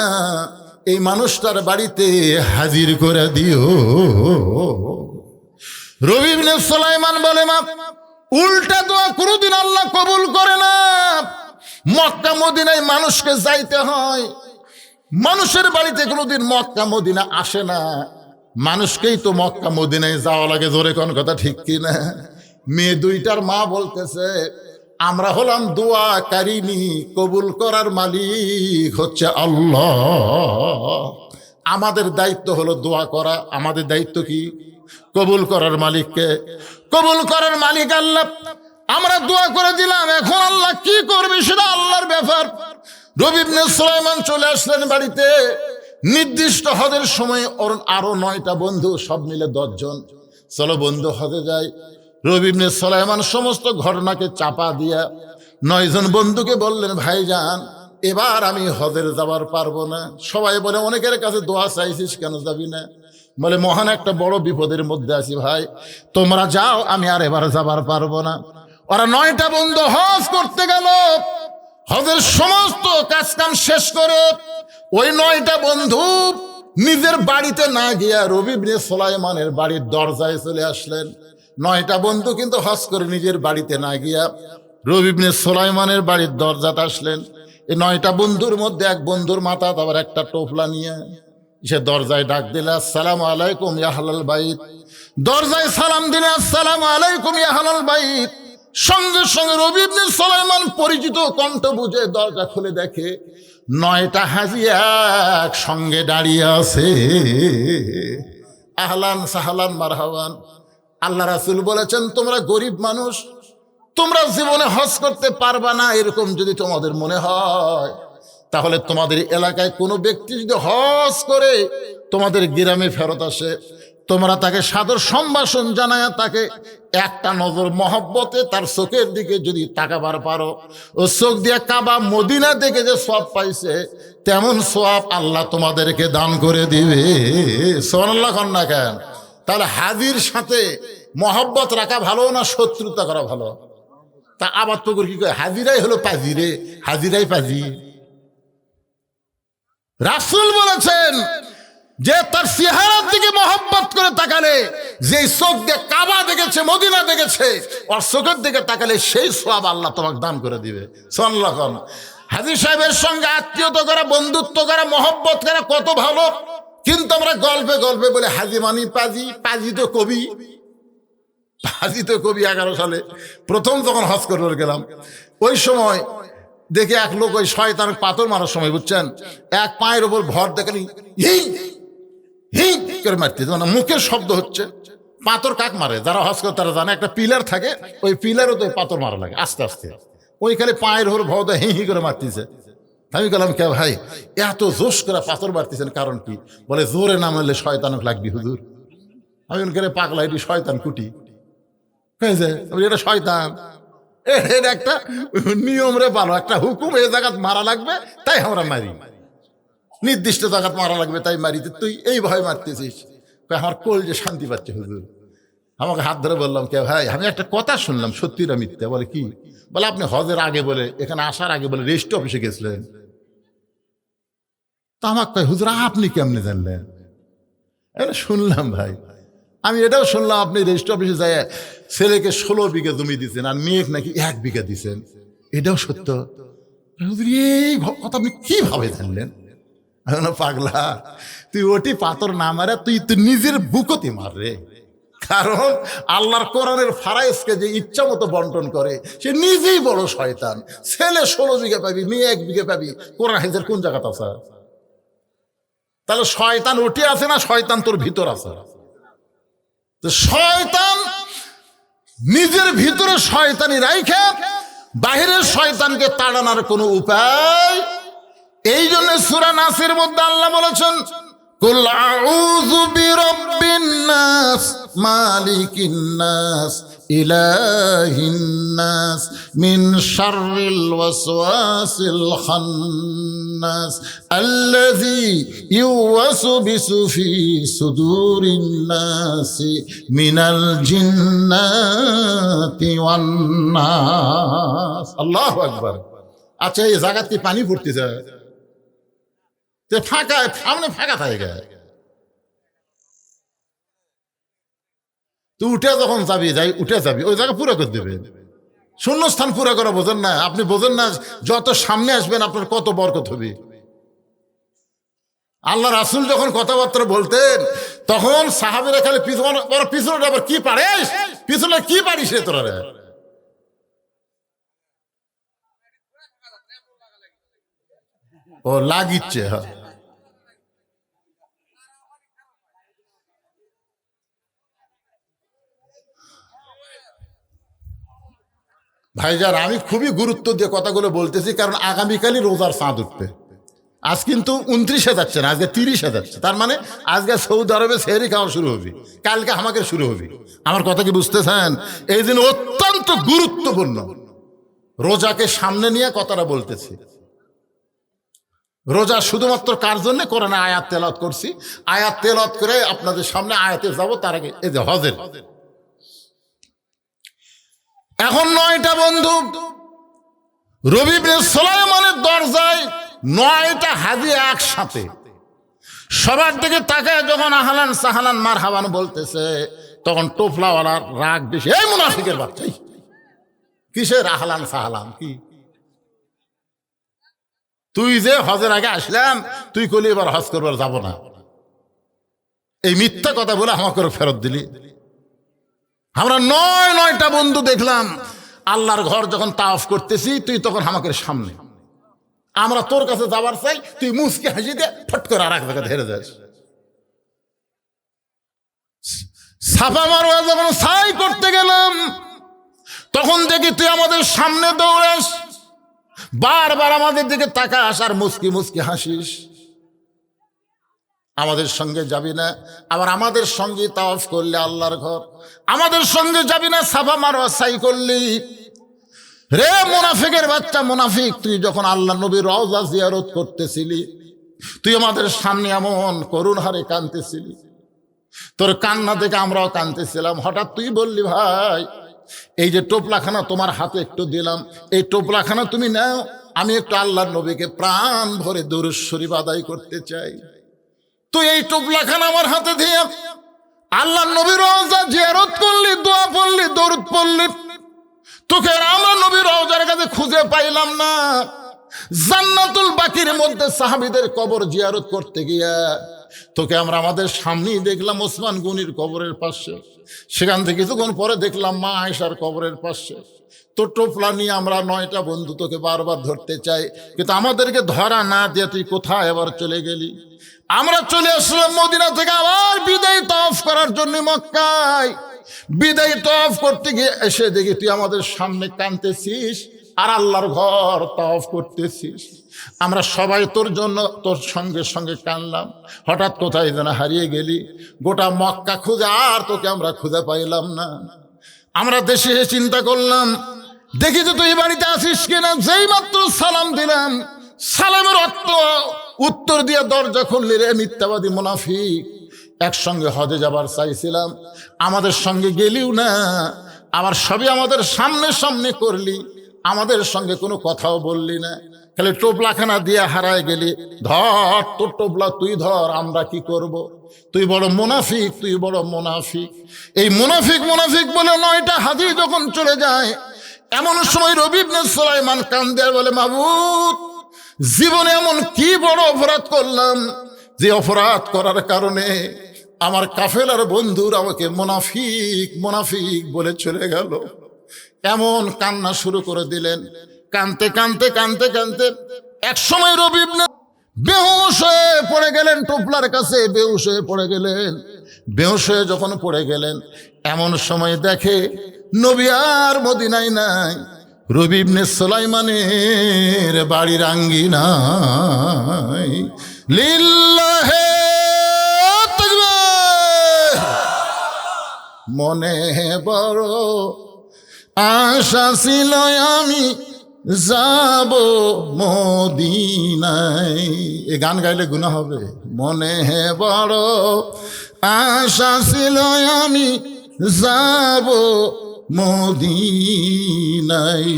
[SPEAKER 1] এই মানুষটার বাড়িতে হাজির করে দিও। রবি ইবনে সুলাইমান বলে, মা, উল্টা দোয়া কোনোদিন আল্লাহ কবুল করে না। মক্কা মদিনায় মানুষকে যাইতে হয়, মানুষের বাড়িতে কোনোদিন মক্কা মদিনা আসে না। মানুষকেই তো মক্কা মদিনায় যাওয়া লাগে, জোরে কোন কথা ঠিক কিনা? মেয়ে 2টার মা বলতেছে, আমরা হলাম দোয়া কারিনী, কবুল করার মালিক হচ্ছে আল্লাহ। আমাদের দায়িত্ব হলো দোয়া করা। আমাদের দায়িত্ব কি? কবুল করার মালিককে। কবুল করার মালিক আল্লাহ। আমরা দোয়া করে দিলাম, এখন আল্লাহ কি করবে সেটা আল্লাহর ব্যাপার। রবি ইবনে সুলাইমান চলে আসলেন বাড়িতে। নির্দিষ্ট হজের সময় ওর আরো 9টা বন্ধু, সব মিলে 10 জন। চলো বন্ধু হজে যাই। রবি ইবনে সুলাইমান সমস্ত ঘটনাকে চাপা দিয়া 9 জন বন্ধুকে বললেন, ভাইজান, এবার আমি হজের যাবার পারবো না। সবাই বলে, অনেকের কাছে দোয়া চাইছিস, কেন যাবি না? বলে, মহান একটা বড় বিপদের মধ্যে আছি ভাই, তোমরা যাও, আমি আর এবার যাবার পারবো না। ওরা 9টা বন্ধু হজ করতে গেল। হজের সমস্ত কাজ কাম শেষ করে ওই 9টা বন্ধু নিজের বাড়িতে না গিয়া রবি ইবনে সুলাইমানের বাড়ির দরজায় চলে আসলেন। 9টা বন্ধু কিন্তু হজ করে নিজের বাড়িতে না গিয়া রবি ইবনে সুলাইমানের বাড়ির দরজাতে আসলেন। এই 9টা বন্ধুর মধ্যে এক বন্ধুর মাথা আবার একটা টোপলা নিয়ে সে দরজায় ডাক দিলে, আসসালামু আলাইকুম ইয়া আহলাল বাইত। দরজায় সালাম দিলে, আসসালামু আলাইকুম ইয়া আহলাল বাইত। সঙ্গে সঙ্গে রবি ইবনে সুলাইমান পরিচিত কণ্ঠ বুঝে দরজা খুলে দেখে 9টা হাজি এক সঙ্গে দাঁড়িয়ে আছে। আহলান সাহলান মারহাবান। আল্লাহ রাসূল বলেছেন, তোমরা গরিব মানুষ, তোমরা জীবনে হজ করতে পারবা না, এরকম যদি তোমাদের মনে হয়, তাহলে তোমাদের এলাকায় কোনো ব্যক্তি যদি হজ করে তোমাদের গ্রামে ফেরত আসে, তোমরা তাকে সাদর সম্ভাষণ জানায় তাকে একটা নজর মহব্বতে তার চোখের দিকে যদি তাকাবার পারো, ও চোখ দিয়ে কাবা মদিনা দেখে যে সওয়াব পাইছে, তেমন সওয়াব আল্লাহ তোমাদেরকে দান করে দিবে। সুবহানাল্লাহ কন না কেন? তাহলে হাজির সাথে মহব্বত রাখা ভালো না শত্রুতা করা ভালো? তা আবার তো কি কয়, হাজিরাই হলো পাজি রে, হাজিরাই পাজি। রাসূল বলেছেন যে তার চেহারার দিকে মহব্বত করে তাকালে, যে চোখ দিয়ে কাবা দেখেছে, মদিনা দেখেছে, ওর চোখের দিকে তাকালে সেই সওয়াব আল্লাহ তোমাকে দান করে দিবে। সাল্লাল্লাহু আলাইহি। হাজী সাহেবের সঙ্গে আত্মীয়তা করা, বন্ধুত্ব করা, মহব্বত করা কত ভালো, কিন্তু আমরা গল্পে গল্পে বলে হাজী মানি পাজি, পাজি তো কবি, পাজি তো কবি। 11 সালে প্রথম যখন হজ করতে গেলাম, ওই সময় দেখে এক লোক ওই শয়তান পাথর মারার সময়, বুঝছেন, এক পায়ের উপর ভর দেখেনি, হিং হিং করে মারতেছে, মানে মুখের শব্দ হচ্ছে। পাথর কাক মারে? যারা হজ করে তারা জানে, একটা পিলার থাকে, ওই পিলারও তো পাথর মারা লাগে আস্তে আস্তে। ওই খালি পায়ের উপর ভর হি হি করে মারতেছে। আমি বললাম, কে ভাই এত জোশ করে পাথর মারতেছেন, কারণ কি? বলে জোরে না মারলে শয়তানক লাগবি হুজুর। আমি বলি, পাগলা, এটি শয়তান কুটি, এটা শয়তান, এটা একটা নিয়ম রে, ভালো একটা হুকুম, এই জায়গাত মারা লাগবে তাই আমরা মারি, নির্দিষ্ট জায়গাত মারা লাগবে তাই মারি, তুই এই ভয় মারতেছিস। আমার কোল যে শান্তি পাচ্ছে হুজুর। আমাকে হাত ধরে বললাম, কে ভাই আমি একটা কথা শুনলাম, সত্যি না মিথ্যা? বলে কি? বলে আপনি হজের আগে, বলে এখানে আসার আগে বলে রেজিস্ট্রি অফিসে গেছিলেন। তো আমাকে কয়, হুজুর আপনি কেমনে জানলেন? এটা শুনলাম ভাই, আমি এটাও শুনলাম আপনি রেজিস্ট্রি অফিসে যায় ছেলেকে 16 বিঘা জমি দিচ্ছেন আর মেয়েকে নাকি 1 বিঘা দিচ্ছেন, এটাও সত্য? হুজুর এই কথা আপনি কিভাবে জানলেন? পাগলা, তুই ওটি পাথর না মারে তুই নিজের বুকতি মার রে। কারণ আল্লাহর কোরআনের ফারাইজকে যে ইচ্ছা মতো বন্টন করে, সে নিজেই বড় শয়তান। ছেলে 16 বিঘা পাবি, মেয়ে 1 বিঘা পাবি, কোরআন হাদিসের কোন জায়গাতে আছে? তাহলে শয়তান ওটি আছে না শয়তান তোর ভিতর আছে? শয়তান নিজের ভিতরে শয়তানি রাইখে বাহিরের শয়তানকে তাড়ানোর কোনো উপায়। এই জন্য সূরা নাসের মধ্যে আল্লাহ বলেছেন, কুল আউযু বিরাব্বিন নাস মালিকিন নাস ইলাহিন নাস মিন শাররিল ওয়াসওয়াসিল খান্নাস আল্লাযী ইউওয়াসবিসু ফি সুদুরিন নাসি মিনাল জিন্নাতি ওয়ান নাস। আল্লাহু আকবার। আচ্ছা, এই জায়গাতে পানি পড়তেছে, ফাঁকা, সামনে ফাঁকা থাকে, তুই উঠে যখন যাবি, উঠে যাবি, ওই জায়গা পুরো করে দেবে। শূন্যস্থান পুরো করা বোঝেন না আপনি? বোঝেন না যত সামনে আসবেন আপনার কত বরকত হবে? আল্লাহ রাসূল যখন কথাবার্তা বলতেন, তখন সাহাবীরা খালি পিছনে আবার কি পারিস, পিছনে কি পারিস রে তোরা? ও লাগিচ্ছে। হ্যাঁ, ভাইজান আমি খুবই গুরুত্ব দিয়ে কথাগুলো বলতেছি, কারণ আগামীকালই রোজার চাঁদ উঠবে। আজ কিন্তু 29-এ যাচ্ছে না, আজকে 30-এ যাচ্ছে। তার মানে আজকে সৌদি আরবে সেহরি খাওয়া শুরু হবে, কালকে আমাকে শুরু হবে। আমার কথা কি বুঝতেছেন? এই দিন অত্যন্ত গুরুত্বপূর্ণ। রোজাকে সামনে নিয়ে কথাটা বলতেছি। রোজা শুধুমাত্র কার জন্য? কোরআনে আয়াত তেলাওয়াত করছি, আয়াত তেলাওয়াত করে আপনাদের সামনে আয়াতে যাব। তার আগে এই যে হজের, এখন 9টা বন্ধু রবি ইবনে সুলাইমানের দরজায় 9টা হাজী একসাথে, সবার দিকে তাকায় যখন আহলান সাহলান মারহাবান বলতেছে, তখন টোফলাওয়ালার রাগ বেশি। এই মুনাফিকের বাচ্চা, কিসের আহলান সাহলান? কি তুই যে হজের আগে আসলাম, তুই কলি এবার হজ করবার যাব না, এই মিথ্যা কথা বলে আমাকে ফেরত দিলি। আমরা 9টা বন্ধু দেখলাম আল্লাহর ঘর যখন তাওয়াফ করতেছি, তুই তখন আমাকে সামনে, আমরা তোর কাছে যাবার চাই, তুই মুচকি হাসি দিয়ে ফট করে আর এক জায়গায় ধরে যাস। সাফা মারওয়া যখন সাই করতে গেলাম, তখন দেখি তুই আমাদের সামনে দৌড়াস, বারবার আমাদের দিকে তাকাস আর মুচকি মুচকি হাসিস। আমাদের সঙ্গে যাবি না, আবার আমাদের সঙ্গে তাওয়াফ করলে আল্লাহর ঘর, আমাদের সঙ্গে যাবি না সাফা মারওয়া সাই করলি। রে মুনাফিকের বাচ্চা মুনাফিক, তুই যখন আল্লাহ নবীর রওজা জিয়ারত করতেছিলি, তুই আমাদের সামনে এমন করুণ হারে কাঁদতেছিলি, তোর কান্না দেখে আমরাও কাঁদতেছিলাম। হঠাৎ তুই বললি, ভাই এই যে টোপলাখানা তোমার হাতে একটু দিলাম, এই টোপলাখানা তুমি নাও, আমি একটু আল্লাহর নবীকে প্রাণ ভরে দরুদ শরীফ আদায় করতে চাই। তুই এই টোপলাখানা আমার হাতে দিয়ে আল্লাহর নবীর রওজা জিয়ারত করলি, দোয়া পড়লি, দরুদ পড়লি, তোকে আমরা নবীর রওজার কাছে খুঁজে পাইলাম না। জান্নাতুল বাকির মধ্যে সাহাবীদের কবর জিয়ারত করতে গিয়া তোকে আমরা আমাদের সামনেই দেখলাম ওসমান গনির কবরের পাশে। সেখান থেকে কিছুক্ষণ পরে দেখলাম মা আয়েশার কবরের পাশে। তোর টোপলা নিয়ে আমরা 9টা বন্ধু তোকে বারবার ধরতে চাই, কিন্তু আমাদেরকে ধরা না দিয়ে তুই কোথায় এবার চলে গেলি। আমরা চলে আসলাম মদিনা থেকে আবার বিদায় তওয়াফ করার জন্য মক্কায়। বিদায় তওয়াফ করতে গিয়ে এসে দেখি তুই আমাদের সামনে কাঁদতেছিস আর আল্লাহর ঘর তওয়াফ করতেছিস। আমরা সবাই তোর জন্য তোর সঙ্গে সঙ্গে কাঁদলাম। হঠাৎ কোথায় যেন হারিয়ে গেলি। গোটা মক্কা খুঁজে আর তোকে আমরা খুঁজে পাইলাম না। আমরা দেশে এসে চিন্তা করলাম, দেখি যে তুই বাড়িতে আসিস কিনা। যেই মাত্র সালাম দিলাম, সালামের উত্তর দিয়ে দরজা খুললি রে মিথ্যাবাদী মুনাফিক। একসঙ্গে হজে যাবার চাইছিলাম, আমাদের সঙ্গে গেলিও না, আবার সবই আমাদের সামনে সামনে করলি, আমাদের সঙ্গে কোনো কথাও বললি না, খালি টোপলাখানা দিয়ে হারায় গেলি। ধর তোর টোপলা তুই ধর, আমরা কি করব। তুই বড় মুনাফিক, তুই বড় মুনাফিক। এই মুনাফিক মুনাফিক বলে 9টা হাদিস যখন চলে যায়, এমন সময় রবি ইবনে সুলাইমান কান্দে আর বলে, মাবুদ, জীবনে এমন কি বড় অপরাধ করলাম যে অপরাধ করার কারণে আমার কাফেলার বন্ধুরা আমাকে মুনাফিক মুনাফিক বলে চলে গেল। এমন কান্না শুরু করে দিলেন। কানতে কানতে কানতে কানতে এক সময় রবি ইবনে বেহুশ হয়ে পড়ে গেলেন। টোপলার কাছে বেহুশ হয়ে পড়ে গেলেন। বেহুশ হয়ে যখন পড়ে গেলেন, এমন সময় দেখে নবী আর মদিনায় নাই, রবি ইবনে সুলাইমানের বাড়ির আঙ্গিনায়। লিল্লাহে তাকবীর। মনে বড় আশা ছিল আমি যাব মদিনায়। এ গান গাইলে গুনাহ হবে। মনে বড় আশা ছিল আমি যাব মদিনায়।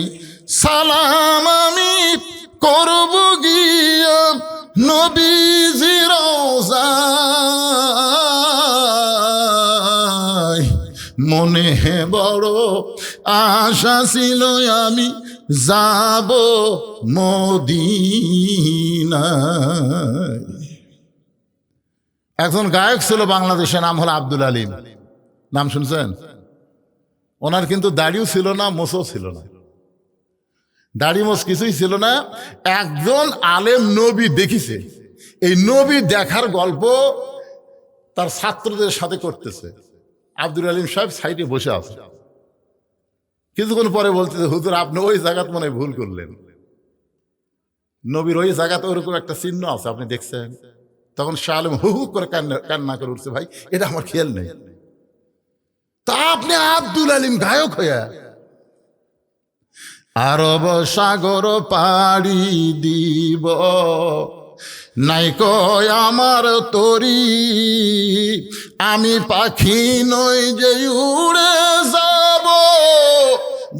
[SPEAKER 1] সালাম আমি করব গিয়া নবীজির রওজায়। মনে বড় আশা ছিল আমি যাব মদিনায়। একজন গায়ক ছিল বাংলাদেশে, নাম হলো আব্দুল আলিম। নাম শুনছেন? ওনার কিন্তু দাড়িও ছিল না, মোছও ছিল না। দাড়ি মোছ কিছুই ছিল না। একজন আলেম নবী দেখিছে, এই নবী দেখার গল্প তার ছাত্রদের সাথে করতেছে। আব্দুল আলিম সাহেব সাইডে বসে আছে। কিছুক্ষণ পরে বলতেছে, হুজুর আপনি ওই জায়গাত মনে ভুল করলেন। নবীর ওই জায়গাতে ওরকম একটা চিহ্ন আছে, আপনি দেখছেন? তখন শাহ আলম হু হু করে কান্না করে উঠছে, ভাই এটা আমার খেয়াল নেই। তা আপনি আব্দুল আলিম গায়ক হইয়া আরব সাগর পাড়ি দিব, নাই কয় আমার তরি, আমি পাখি নই যে উড়ে যাব,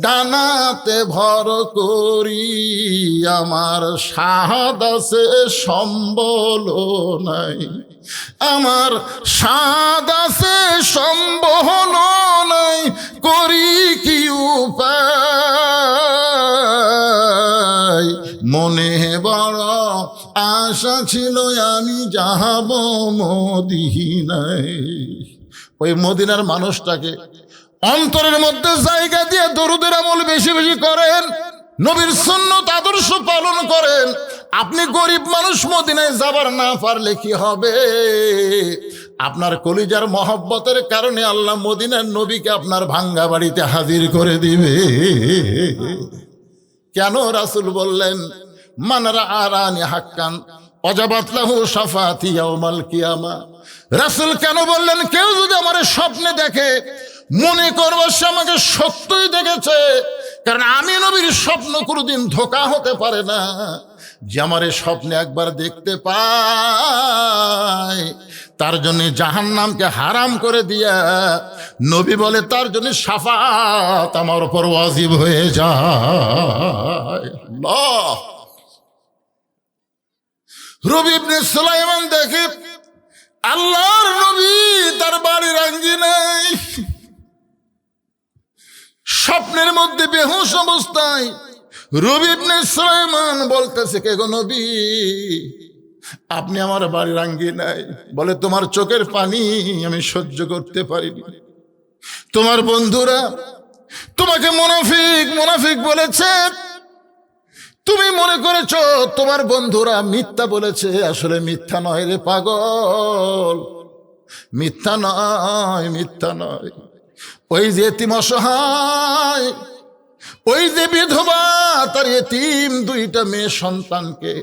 [SPEAKER 1] ডানাতে ভর করি, আমার সাহাদ আছে সম্বল নাই, আমার সাদ আছে সম্বল নাই, করি কি উপায়। মনে বড় আশা ছিল আমি যাব মদিনায়। ওই মদিনার মানুষটাকে অন্তরের মধ্যে জায়গা দিয়ে দরুদের আমল বেশি বেশি করেন, নবীর সুন্নত আদর্শ পালন করেন। আপনি গরিব মানুষ, মদিনায় যাবার না পারলে কি হবে? আপনার কলিজার মহব্বতের কারণে আল্লাহ মদিনার নবীকে আপনার ভাঙ্গা বাড়িতে হাজির করে দিবে। কেন রাসূল বললেন, মান রাআনি হাক্কান ওয়াজাবাত লাহু শাফাআতি ইয়াউমাল কিয়ামা। রাসূল কেন বললেন, কেউ যদি আমার স্বপ্নে দেখে মনে করবো সে আমাকে সত্যই দেখেছে, কারণ আমি নবীর স্বপ্ন কোনোদিন ধোঁকা হতে পারে না। যে আমার স্বপ্নে একবার দেখতে পায়, তার জন্য জাহান্নামকে হারাম করে দিয়া নবী বলে তার জন্য শাফাত আমার উপর ওয়াজিব হয়ে যায়। আল্লাহ রবি ইবনে সুলাইমান দেখে আল্লাহর নবী তার বাড়ির আঙ্গিনায় স্বপ্নের মধ্যে বেহুশ অবস্থায় রবি ইবনে সুলাইমান বলতেছে, কে গো নবী, আপনি আমার বাড়ির আঙ্গিনায়? বলে, তোমার চোখের পানি আমি সহ্য করতে পারিনি। তোমার বন্ধুরা তোমাকে মুনাফিক মুনাফিক বলেছে। তুমি মনে করেছ তোমার বন্ধুরা মিথ্যা বলেছে, আসলে মিথ্যা নয় রে পাগল, মিথ্যা নয়, মিথ্যা নয়। ওই যে এতিম অসহায়, ওই যে বিধবা, তার এতিম দুইটা মেয়ে সন্তানকে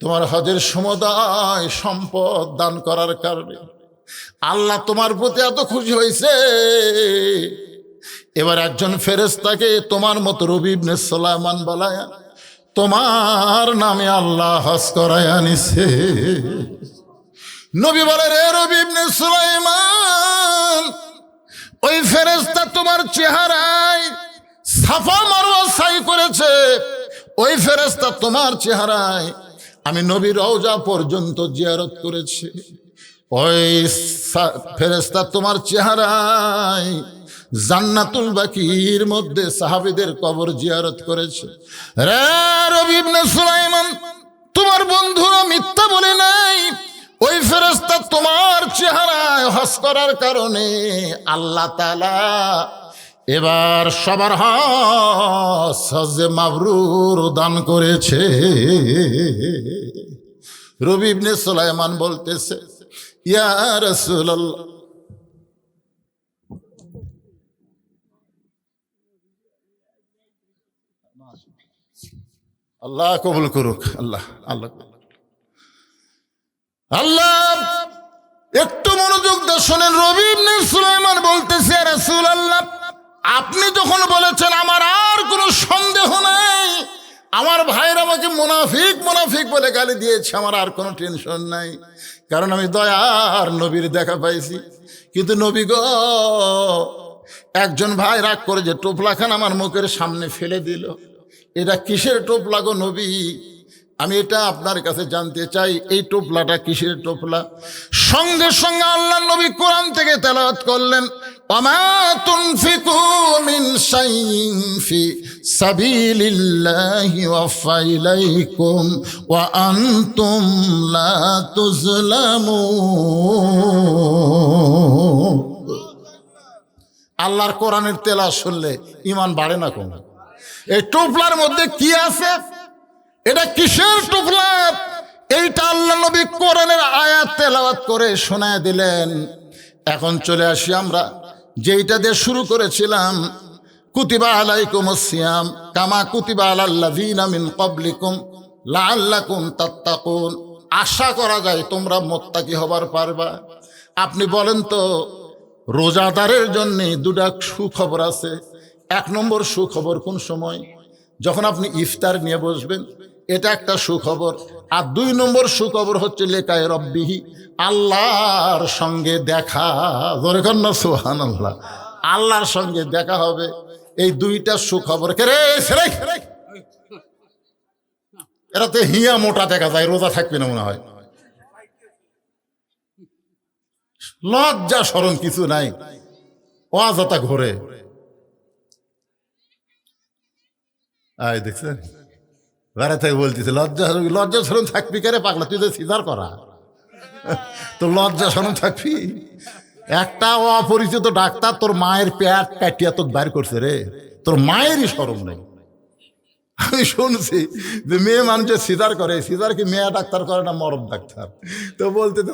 [SPEAKER 1] তোমার হজের সমুদায় সম্পদ দান করার কারণে আল্লাহ তোমার প্রতি এত খুশি হয়েছে। এবার একজন ফেরেশতাকে তোমার মতো রবি ইবনে সুলাইমান বলায়া তোমার নামে আল্লাহ হজ করায়া নিছে। নবী বলে, রে রবি ইবনে সুলাইমান, ওই ফেরেশতা তোমার চেহারায় সাফা মারওয়া সাই করেছে। ওই ফেরেশতা তোমার চেহারায় আমি নবীর রওজা পর্যন্ত জিয়ারত করেছি। ওই ফেরেশতা তোমার চেহারায় জান্নাতুল বাকির মধ্যে সাহাবীদের কবর জিয়ারত করেছে। রে রবি ইবনে সুলাইমান, তোমার বন্ধুরা মিথ্যা বলে নাই। ওই ফেরেশতা তোমার চেহারায় হজ করার কারণে আল্লাহ তাআলা এবার সবার হজে মাবরুর দান করেছে। রবি ইবনে সুলাইমান বলতেছে, ইয়া রাসূলুল্লাহ, আল্লাহ কবুল করুক, আল্লাহ আল্লাহ আল্লাহ। একটু মনোযোগ দিয়ে শোনেন। রবি ইবনে সুলাইমান বলতেছে, রাসূলুল্লাহ, আপনি যখন বলেছেন আমার আর কোনো সন্দেহ নাই, আমার ভাইরা আমাকে মুনাফিক মুনাফিক বলে গালি দিয়েছে, আমার আর কোনো টেনশন নাই, কারণ আমি দয়ার নবীর দেখা পাইছি। কিন্তু নবী গো, একজন ভাই রাগ করে যে টোপলাখান আমার মুখের সামনে ফেলে দিল, এটা কিসের টোপলা গো নবী? আমি এটা আপনার কাছে জানতে চাই, এই টোপলাটা কিসের টোপলা? সঙ্গে সঙ্গে আল্লাহ নবী কোরআন থেকে তেলাওয়াত করলেন, ওমা তুনফিকু মিন শাইইন ফি সাবিলিল্লাহি ওয়াফা ইলাইকুম ওয়া আনতুম লা তুজলামুন। আল্লাহর কোরআনের তেলাওয়াত শুনলে ঈমান বাড়ে না কমে? এই টোপলার মধ্যে কি আছে? এটা কিসের টোপলা? এইটা আল্লাহ নবী কোরআনের আয়াত তেলাওয়াত করে শোনায় দিলেন। এখন চলে আসি আমরা যেইটা দিয়ে শুরু করেছিলাম, কুতিবা আলাইকুমুস সিয়াম কামা কুতিবা আলাল্লাযীনা মিন ক্বাবলিকুম লাআল্লাকুম তাত্তাকুন। আশা করা যায় তোমরা মুত্তাকি হবার পারবা। আপনি বলেন তো, রোজাদারের জন্য দুটা সুখবর আছে। এক নম্বর সুখবর কোন সময়? যখন আপনি ইফতার নিয়ে বসবেন, এটা একটা সুখবর। আর দুই নম্বর সুখবর হচ্ছে লেকায়ে রব্বিহি, আল্লাহর সঙ্গে দেখা। জোরে কর না সুবহানাল্লাহ। আল্লাহর সঙ্গে দেখা হবে। এই দুইটা সুখবর। কে রে ছেলে, এরা তো হিয়া মোটা দেখা যায়, রোজা থাকবে না মনে হয়। লজ্জা শরম কিছু নাই, অযথা ঘোরে। আয় দেখছেন, বেড়া থেকে বলতেছে লজ্জা লজ্জা শরম থাকবি কে রে পাগলা, তুই তো সিজার করা, তো লজ্জা শরম থাকবি? একটা অপরিচিত ডাক্তার তোর মায়ের পেট কাটিয়া তোর বাইর করছে রে, তোর মায়েরই শরম নেই। আমি শুনছি যে মেয়ে মানুষের সিজার করে, সিজার কি মেয়ে ডাক্তার করে না মরদ ডাক্তার? তো বলতে তো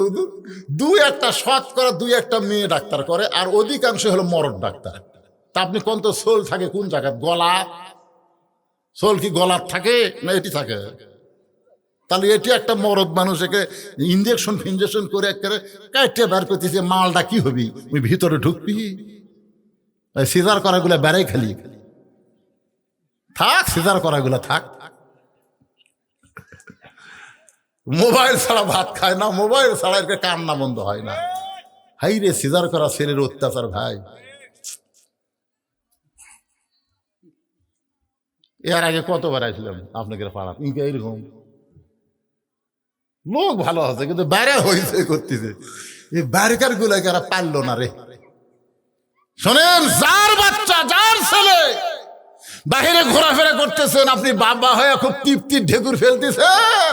[SPEAKER 1] দুই একটা শখ করে, দুই একটা মেয়ে ডাক্তার করে, আর অধিকাংশ হলো মরদ ডাক্তার। তা আপনি কোন তো সোল থাকে কোন জায়গায়? গলা সোল কি গলার থাকে না এটি থাকে? তাহলে এটি একটা মরদ মানুষ, একে ইঞ্জেকশন ফিঞ্জেকশন করে একেবারে কাটতে বের করতেছে, মালটা কি হবি? ওই ভিতরে ঢুকবি? সিজার করাগুলো বেড়াই খালি থাক, সিজার করাগুলো থাক। মোবাইল ছাড়া ভাত খায় না, মোবাইল ছাড়া এর কান্না বন্ধ হয় না। হাই রে সিজার করা ছেলের অত্যাচার ভাই। এর আগে কতবার আসলাম আপনাকে পাড়া, ইনকে এইরকম লোক ভালো আছে কিন্তু বাইরে হয়েছে করতেছে, এই বাইরেকার গুলাকে এরা পারলো না রে। শোনেন, যার বাচ্চা যার ছেলে বাহিরে ঘোরাফেরা করতেছেন, আপনি বাবা হয়ে খুব তৃপ্তির ঢেকুর ফেলতেছেন,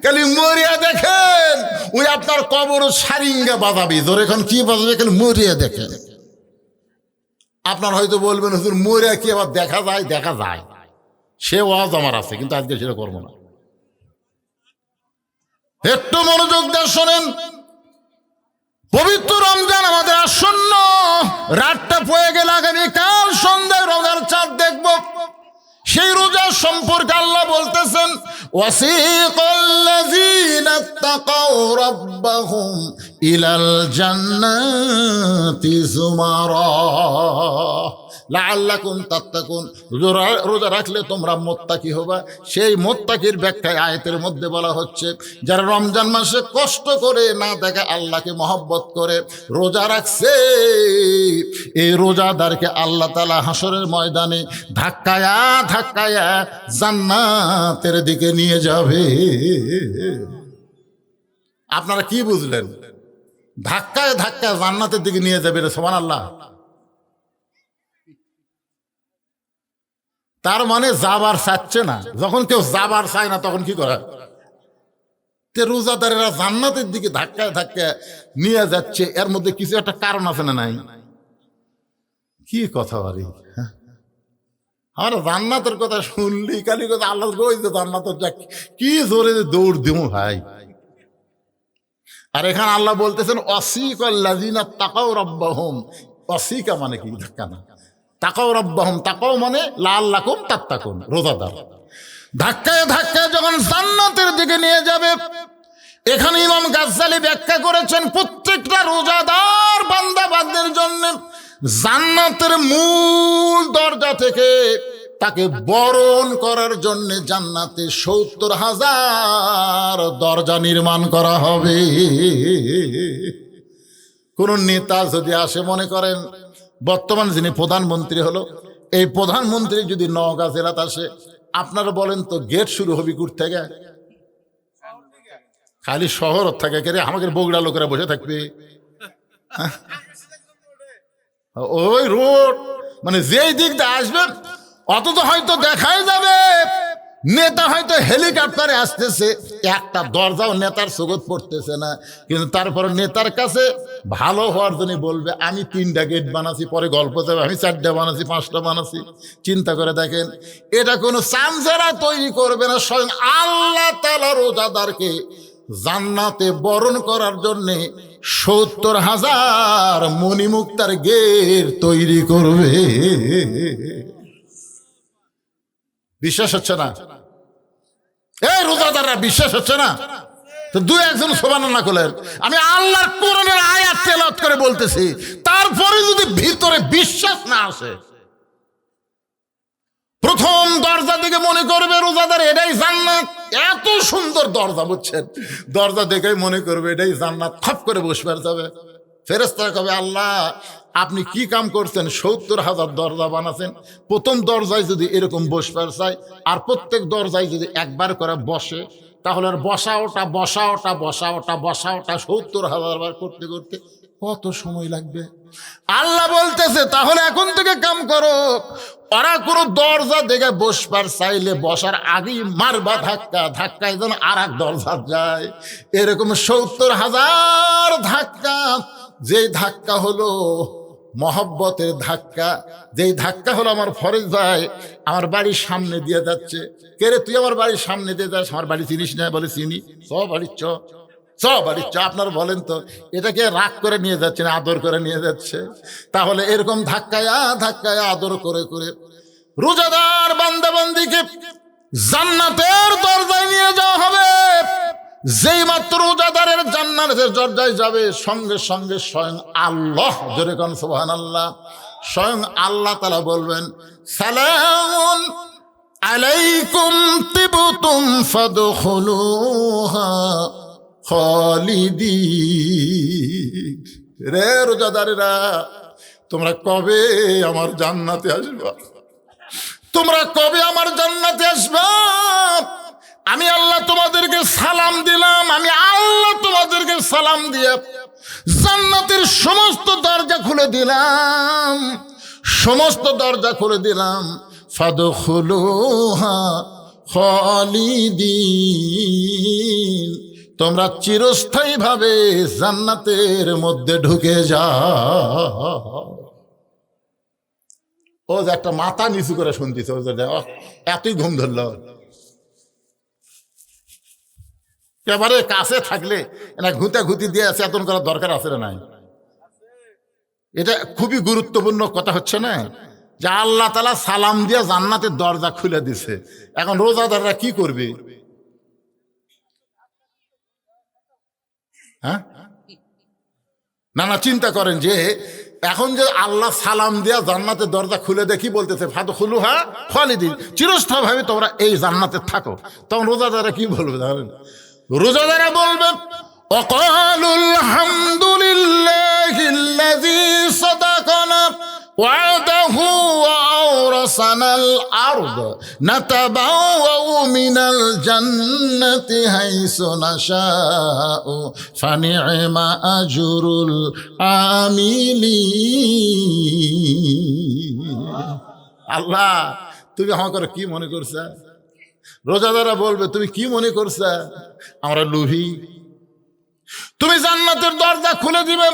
[SPEAKER 1] খালি মরিয়া দেখেন ওই আপনার কবর সারিঙ্গা বাজাবি, তোর এখন কি বাজাবে খালি মরিয়া দেখেন। আপনার হয়তো বলবেন হুজুর মরিয়া কি আবার দেখা যায়? দেখা যায়, সে ওয়াজ আমার আছে, কিন্তু আজকে সেটা করবো না। একটু মনোযোগ দিয়ে শোনেন, পবিত্র রমজান আমাদের আসন্ন, রাতটা পড়ে গেলে আগামীকাল সন্ধ্যায় রোজার চাঁদ দেখব। সেই রোজা সম্পর্কে আল্লাহ বলতেছেন, ওয়াসিকাল্লাযীনা তাকাউ রাব্বাহুম ইলাল জান্নাতি যুমারা লাআল্লাকুম তাত্তাকুন। রোজা রাখলে তোমরা মুত্তাকি হবা। সেই মুত্তাকির ব্যাখ্যায় আয়াতের মধ্যে বলা হচ্ছে, যারা রমজান মাসে কষ্ট করে না দেখে আল্লাহকে মহব্বত করে রোজা রাখছে, এই রোজাদারকে আল্লাহ তাআলা হাসরের ময়দানে ধাক্কায়া ধাক্কায়া জান্নাতের দিকে নিয়ে যাবে। আপনারা কি বুঝলেন? ধাক্কায় ধাক্কায় জান্নাতের দিকে নিয়ে যাবে, সুবহানাল্লাহ। তার মানে যাবার চাচ্ছে না। যখন কেউ যাবার চায় না তখন কি করে? রোজাদারেরা জান্নাতের দিকে ধাক্কায় ধাক্কায় নিয়ে যাচ্ছে, এর মধ্যে কিছু একটা কারণ আছে না নাই? কি কথা বলি, আমার জান্নাতের কথা শুনলি কালি কথা আল্লাহ কইছে জান্নাতের যা কি জোরে দৌড় দিব ভাই। আর এখানে আল্লাহ বলতেছেন ওয়াসিকাল্লাযীনা তাকাউ রাব্বাহুম। ওয়াসিকা মানে কি? ধাক্কা না। তাকাউ রাব্বাহুম, তাকাউ মানে লাআল্লাকুম তাত্তাকুন, রোজাদার ধাক্কায় ধাক্কায় যখন জান্নাতের দিকে নিয়ে যাবে। এখানে ইমাম গাজ্জালী ব্যাখ্যা করেছেন, প্রত্যেকটা রোজাদার বান্দাবান্দির জন্য জান্নাতের মূল দরজা থেকে তাকে বরণ করার জন্য জান্নাতে ৭০,০০০ দরজা নির্মাণ করা হবে। কোন নেতা যদি আসে, মনে করেন বর্তমান যিনি প্রধানমন্ত্রী হলো, এই প্রধানমন্ত্রী যদি নওগাঁ জেলাত আসে, আপনারা বলেন তো গেট শুরু হবে কোথা থেকে? খালি শহর থাকে কে রে? আমাদের বগুড়া লোকেরা বসে থাকবে ওই রোড, মানে যেই দিক দিয়ে আসবে অত তো হয়তো দেখাই যাবে নেতা হয়তো হেলিকপ্টারে আসতেছে, একটা দরজাও নেতার চোখত পড়তেছে না, কিন্তু তারপর নেতার কাছে ভালো হওয়ার জন্য বলবে আমি 3টা গেট বানাচ্ছি, পরে গল্প যাবে আমি 4টা বানাচ্ছি, 5টা বানাচ্ছি। চিন্তা করে দেখেন, এটা কোনো চামচারা তৈরি করবে না, স্বয়ং আল্লাহ তাআলা রোজাদারকে জান্নাতে বরণ করার জন্যে ৭০,০০০ মণিমুক্তার গেট তৈরি করবে। বিশ্বাস হচ্ছে না? এই রোজাদাররা বিশ্বাস হচ্ছে না? তো 2-1 সুবহানাল্লাহ করলেন। আমি আল্লাহর কোরআনের আয়াত তেলাওয়াত করে বলতেছি, তারপরে যদি ভিতরে বিশ্বাস না আসে, প্রথম দরজা থেকে মনে করবে রোজাদার এটাই জান্নাত। এত সুন্দর দরজা, বুঝছেন? দরজা দেখেই মনে করবে এটাই জান্নাত, খপ করে বসবার যাবে। ফেরেশতারা কবে আল্লাহ আপনি কি কাম করছেন? ৭০,০০০ দরজা বানাছেন, প্রথম দরজায় যদি এরকম বসবার চাই আর প্রত্যেক দরজায় যদি একবার করে বসে, তাহলে আর বসা ওটা ৭০,০০০ বার করতে করতে কত সময় লাগবে? আল্লাহ বলতেছে তাহলে এখন থেকে কাম করো, ওরা কোনো দরজা দেখে বসবার চাইলে বসার আগেই মারবা ধাক্কা, ধাক্কায় যেন আর এক দরজা যায়। এরকম ৭০,০০০ ধাক্কা, যেই ধাক্কা হলো মহব্বতের ধাক্কা, যেই ধাক্কা হলো আমার ফরেজ ভাই আমার বাড়ির সামনে দিয়ে যাচ্ছে, কে রে তুই আমার বাড়ির সামনে দিয়ে যাস? আমার বাড়ি চিনিস না? বলে চিনি। বাড়ির বাড়ির আপনারা বলেন তো এটাকে রাগ করে নিয়ে যাচ্ছে না আদর করে নিয়ে যাচ্ছে? তাহলে এরকম ধাক্কায়া ধাক্কায়া আদর করে করে রোজাদার বান্দাবান্দিকে জান্নাতের দরজায় নিয়ে যাওয়া হবে। যেই মাত্র রোজাদারের জান্নাতের দরজায় যাবে, সঙ্গে সঙ্গে স্বয়ং আল্লাহ, জোরে কোন সুবহানাল্লাহ, স্বয়ং আল্লাহ তাআলা বলবেন সালামুন আলাইকুম তিবতুম ফাদখুলুহা খালিদিন। রে রোজাদারেরা, তোমরা কবে আমার জান্নাতে আসবা? তোমরা কবে আমার জান্নাতে আসবা? আমি আল্লাহ তোমাদেরকে সালাম দিলাম, আমি আল্লাহ তোমাদেরকে সালাম দিয়ে জান্নাতের সমস্ত দরজা খুলে দিলাম, সমস্ত দরজা খুলে দিলাম। ফাদখুলুহা খালিদিন, তোমরা চিরস্থায়ীভাবে জান্নাতের মধ্যে ঢুকে যাও। ও যে একটা মাথা নিচু করে শুনতেছে, ও যে এতই ঘুম ধরল। এবারে কাছে থাকলে না ঘুতি দিয়ে চেতন করার দরকার আছে না নাই? এটা খুবই গুরুত্বপূর্ণ কথা হচ্ছে না, যে আল্লাহ তাআলা সালাম দিয়ে জান্নাতের দরজা খুলে দিছে। এখন রোজাদাররা কি করবে? হ্যাঁ, না চিন্তা করেন যে এখন যে আল্লাহ সালাম দিয়া জান্নাতের দরজা খুলে দেখি বলতেছে ফাদখুলুহা খালিদিন, চিরস্থায়ীভাবে তোমরা এই জান্নাতে থাকো। তখন রোজাদাররা কি বলবে জানেন? রোজাদাররা বলবেন ওয়াকালুল হামদুলিল্লাহিল্লাযী সাদাকানা ওয়াদাহু ওয়া আওরাসানাল আরদ নাতাবাওয়াউ মিনাল জান্নাতি হাইসু নাশাউ ফানি'মা আজরুল আমিলিন। আল্লাহ তুমি আমাকে কি মনে করছে? রোজাদাররা বলবে তুমি কি মনে করছে আমরা লোভী? তুমি জান্নাতের দরজা খুলে দিবে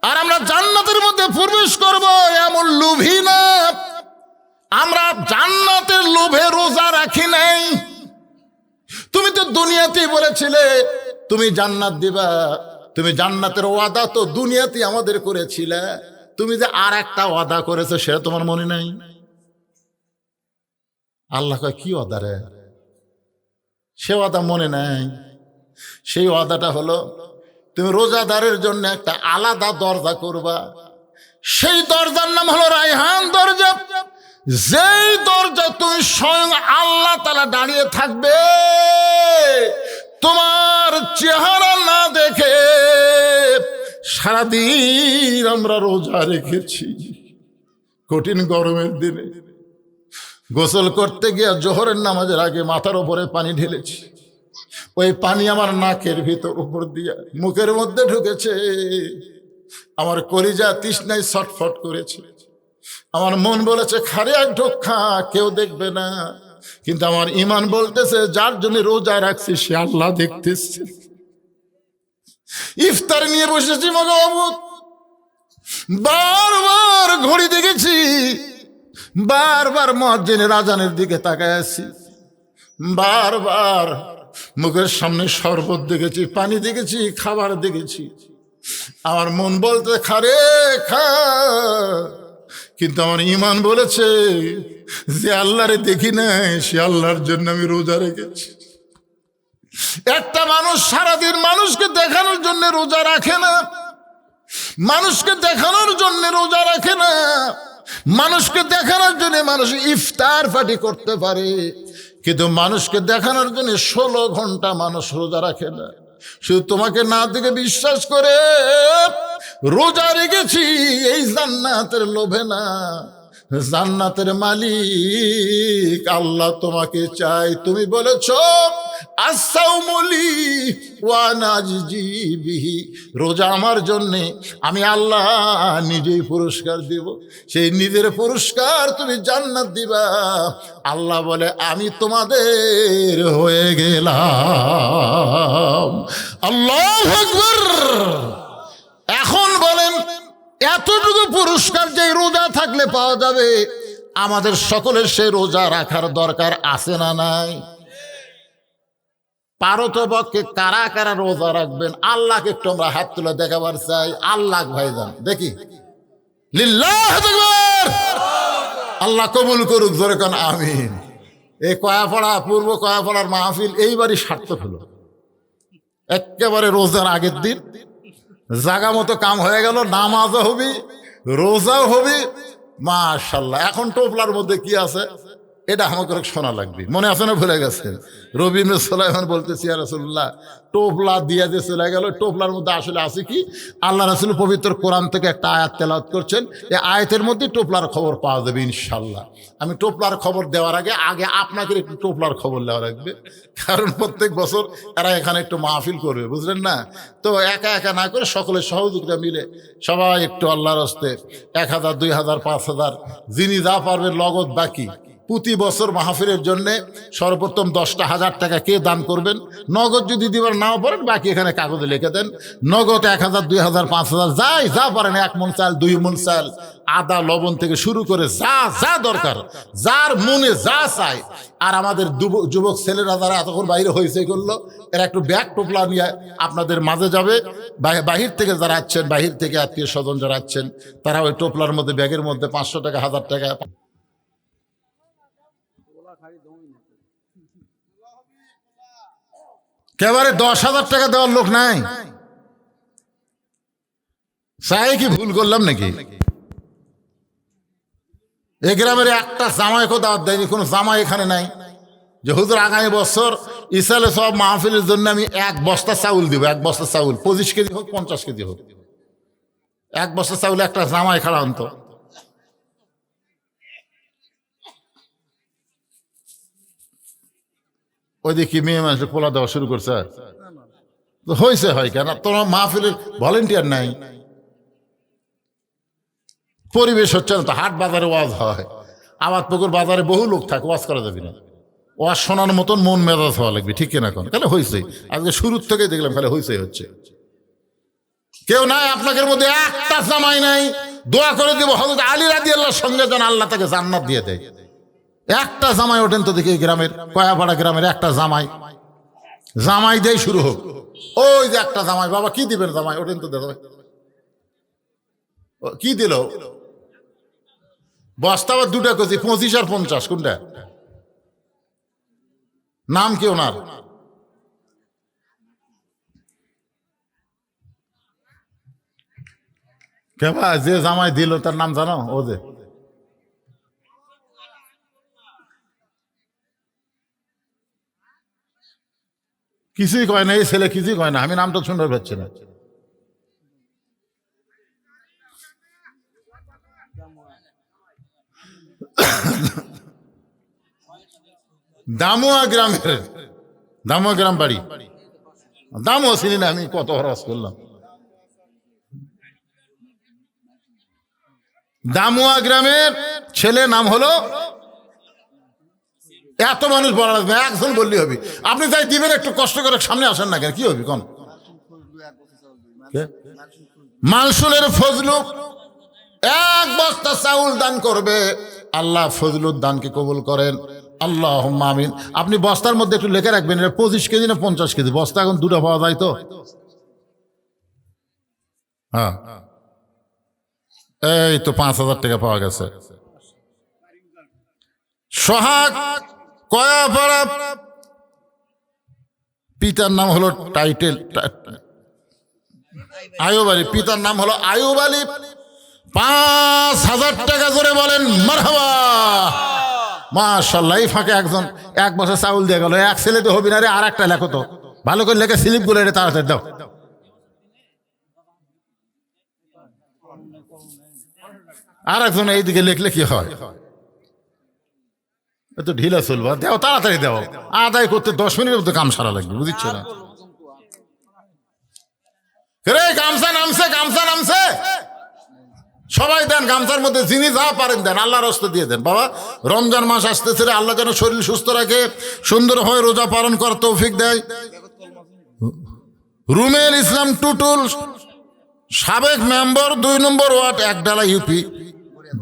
[SPEAKER 1] আর আমরা জান্নাতের মধ্যে প্রবেশ করব, এমন লোভী না। আমরা জান্নাতের লোভে রোজা রাখি নাই। তুমি তো দুনিয়াতেই বলেছিলে তুমি জান্নাত দিবা, তুমি জান্নাতের ওয়াদা তো দুনিয়াতেই আমাদের করেছিলে। তুমি যে আর একটা ওয়াদা করেছো সেটা তোমার মনে নাই? আল্লাহ কয় কি ওয়াদা রে? সে ওয়াদা মনে নাই। সেই ওয়াদাটা হলো তুমি রোজাদারের জন্য একটা আলাদা দরজা করবা। সেই দরজার নাম হলো রায়হান দরজা। যেই দরজা তুমি স্বয়ং আল্লাহ তাআলা দাঁড়িয়ে থাকবে, তোমার চেহারা না দেখে। সারাদিন আমরা রোজা রেখেছি, কঠিন গরমের দিনে গোসল করতে গিয়ে জোহরের নামাজের আগে মাথার উপরে পানি ঢেলেছি। ওই পানি আমার নাকের ভিতর উপর দিয়ে মুখের মধ্যে ঢুকেছে। আমার কলিজা তৃষ্ণায় ছটফট করেছে। আমার মন বলেছে খারে এক ঢোক খা, কেউ দেখবে না। কিন্তু আমার ঈমান বলতেছে যার জন্য রোজা রাখছি সে আল্লাহ দেখতেছে। ইফতার নিয়ে বসেছি মগবুত, বারবার ঘড়ি দেখেছি, বারবার মুয়াজ্জিনের আজানের দিকে তাকায় আছি, বারবার মুখের সামনে শরবত দেখেছি, পানি দেখেছি, খাবার দেখেছি। আমার মন বলতে খারে খা, কিন্তু আমার ঈমান বলেছে যে আল্লাহরে দেখি নাই সে আল্লাহর জন্য আমি রোজা রেখেছি। একটা মানুষ সারাদিন মানুষকে দেখানোর জন্য রোজা রাখে না, মানুষকে দেখানোর জন্য রোজা রাখে না। মানুষকে দেখানোর জন্য মানুষ ইফতার পার্টি করতে পারে, কিন্তু মানুষকে দেখানোর জন্য 16 ঘন্টা মানুষ রোজা রাখে না। শুধু তোমাকে না দেখে বিশ্বাস করে রোজা রেখেছি এই জান্নাতের লোভে না। জান্নাতের মালিক আল্লাহ তোমাকে চাই। তুমি বলেছো আসাউমুলি ওয়া নাজি বিহি, রোজা আমার জন্যে, আমি আল্লাহ নিজেই পুরস্কার দিব। সেই নিজের পুরস্কার তুমি জান্নাত দিবা। আল্লাহ বলে আমি তোমাদের হয়ে গেলাম। আল্লাহু আকবার। এখন বলেন এতটুকু পুরস্কার যে রোজা থাকলে পাওয়া যাবে, আমাদের সকলের সেই রোজা রাখার দরকার আছে না নাই? পারতপক্ষে কারা কারা রোজা রাখবেন আল্লাহকে একটু আমরা হাত তুলে দেখাবার চাই। আল্লাহ ভাইজান দেখি, লিল্লাহ আকবার। আল্লাহ কবুল করুক, জোরে কোন আমিন। এই কয়াপাড়া, পূর্ব কয়াপাড়ার মাহফিল এইবারই সার্থক হলো। একেবারে রোজার আগের দিন জাগা মতো কাম হয়ে গেল, নামাজও হবি, রোজাও হবি, মাশাআল্লাহ। এখন টোপলার মধ্যে কি আছে এটা আমাকে শোনা লাগবে। মনে আছে না, ভুলে গেছেন? রবীন্দ্র সুলাইমান বলতেছি, ইয়া রাসূলুল্লাহ, টোপলা দিয়ে যে চলে গেল, টোপলার মধ্যে আসলে আছে কি? আল্লাহ রাসূল পবিত্র কোরআন থেকে একটা আয়াত তেলাওয়াত করছেন, এই আয়াতের মধ্যে টোপলার খবর পাওয়া যাবে ইনশাল্লাহ। আমি টোপলার খবর দেওয়ার আগে আপনাদের একটু টোপলার খবর দেওয়া লাগবে, কারণ প্রত্যেক বছর এরা এখানে একটু মাহফিল করবে, বুঝলেন না? তো একা একা না করে সকলের সহযোগিতা মিলে সবাই একটু আল্লাহর হস্তে 1000, 2000, 5000 যিনি যা পারবেন নগদ বাকি প্রতি বছর মাহফিলের জন্য সর্বোত্তম 10,000 টাকা কে দান করবেন। নগদ যদি দিবার নাও পারেন বাকি এখানে কাগজে লিখে দেন। নগদ 1000, 2000, 5000 যাই যা পারেন, 1 মণ চাল, 2 মণ চাল, আদা লবণ থেকে শুরু করে যা যা দরকার, যার মনে যা চায়। আর আমাদের যুবক ছেলেরা যারা এতক্ষণ বাইরে হয়েছে করলো, এরা একটু ব্যাগ টোপলা নিয়ে আপনাদের মাঝে যাবে। বাহির থেকে যারা আছেন, বাহির থেকে আত্মীয় স্বজন যারা আছেন, তারা ওই টোপলার মধ্যে ব্যাগের মধ্যে 500 টাকা, 1000 টাকা, একেবারে 10,000 টাকা দেওয়ার লোক নাই। চাই কি ভুল করলাম নাকি? এ গ্রামের একটা জামাইকেও দাওয়াত দেয়নি, কোনো জামাই এখানে নাই যে হুজুর আগামী বছর ইসালে সব মাহফিলের জন্য আমি 1 বস্তা চাউল দিব। 1 বস্তা চাউল 25 কেজি হোক, 50 কেজি হোক, 1 বস্তা চাউল একটা জামাই খাড়া আনতো। ওই দেখি মেয়ে মানুষের পোলা দেওয়া শুরু করছে। তো হয়েছে হয় কেন? তোমার মাহফিলের ভলেন্টিয়ার নাই, পরিবেশ হচ্ছে না। তো হাট বাজারে ওয়াজ হয়, আবাদপুকুর বাজারে বহু লোক থাকে, ওয়াজ করা যাবে না। ওয়াজ শোনার মতন মন মেজাজ হওয়া লাগবে, ঠিক কিনা? কোন খালি হয়েছে, আজকে শুরুর থেকে দেখলাম খালি হয়েছে হচ্ছে। কেউ নাই আপনাদের মধ্যে, একটা জামাই নাই। দোয়া করে দিব হযরত আলী রাদিয়াল্লাহর সঙ্গে যেন আল্লাহ তাকে জান্নাত দিয়ে দেয়। একটা জামাই ওঠেন তো দেখি, গ্রামের কয়াপাড়া গ্রামের একটা জামাই দেয় শুরু হোক। ওই যে একটা জামাই, বাবা কি দিবেন জামাই? ওঠেন তো দেখো কি দিল। বস্তা আবার 2টা কেজি, 25 আর 50, কোনটা? নাম কি ওনার? কেবা যে জামাই দিল তার নাম জানো? ও যে কিছুই কয় না, এই ছেলে কিছুই কয় না, আমি নামটা শুনতে পাচ্ছি না। দামুয়া গ্রাম বাড়ি। দামুয়া চিনি না আমি, কত হরাস করলাম। দামুয়া গ্রামের ছেলে নাম হলো, এত মানুষ বলা লাগবে, একজন বললি হবে। আপনি তাই দিবেন, একটু কষ্ট করে সামনে আসেন না কেন? কি হবে কোন? মালসুলের ফজলু 1 বস্তা চাউল দান করবে। আল্লাহ ফজলুর দানকে কবুল করেন, আল্লাহুম্মা আমিন। আপনি বস্তার মধ্যে একটু লিখে রাখবেন, এটা 25 কেজি না 50 কেজি। বস্তা এখন 2টা পাওয়া যায় তো। হ্যাঁ, এই তো 5,000 টাকা পাওয়া গেছে। সোহাগ কয়াপাড়া, পিতার নাম হলো আয়ুব আলী, পিতার নাম হলো আয়ুব আলী। 5,000 টাকা জোরে বলেন মারহাবা। মাশাআল্লাহ। এই ফাঁকে একজন 1 বছর চাউল দিয়ে গেল। এক ছেলে তো হবি না রে, আর একটা লেখো তো, ভালো করে লেখে স্লিপ গুলো এটা তাড়াতাড়ি দাও। আর একজন এইদিকে লিখলে কি হয়? এত ঢিলা চলবা, দেও তাড়াতাড়ি দেও। আদায় করতে 10 মিনিটের মধ্যে কাম সারা লাগবে, বুঝছ না? রে গামছা নামছে, সবাই দেন। গামছার মধ্যে যিনি যা পারেন দেন, আল্লাহর হস্তে দিয়ে দেন। বাবা রমজান মাস আসতেছে, আল্লাহ যেন শরীর সুস্থ রাখে, সুন্দরভাবে রোজা পালন করার তৌফিক দেয়। রুমেল ইসলাম টুটুল, সাবেক মেম্বার, 2 নম্বর ওয়ার্ড, 1 ডালা ইউপি,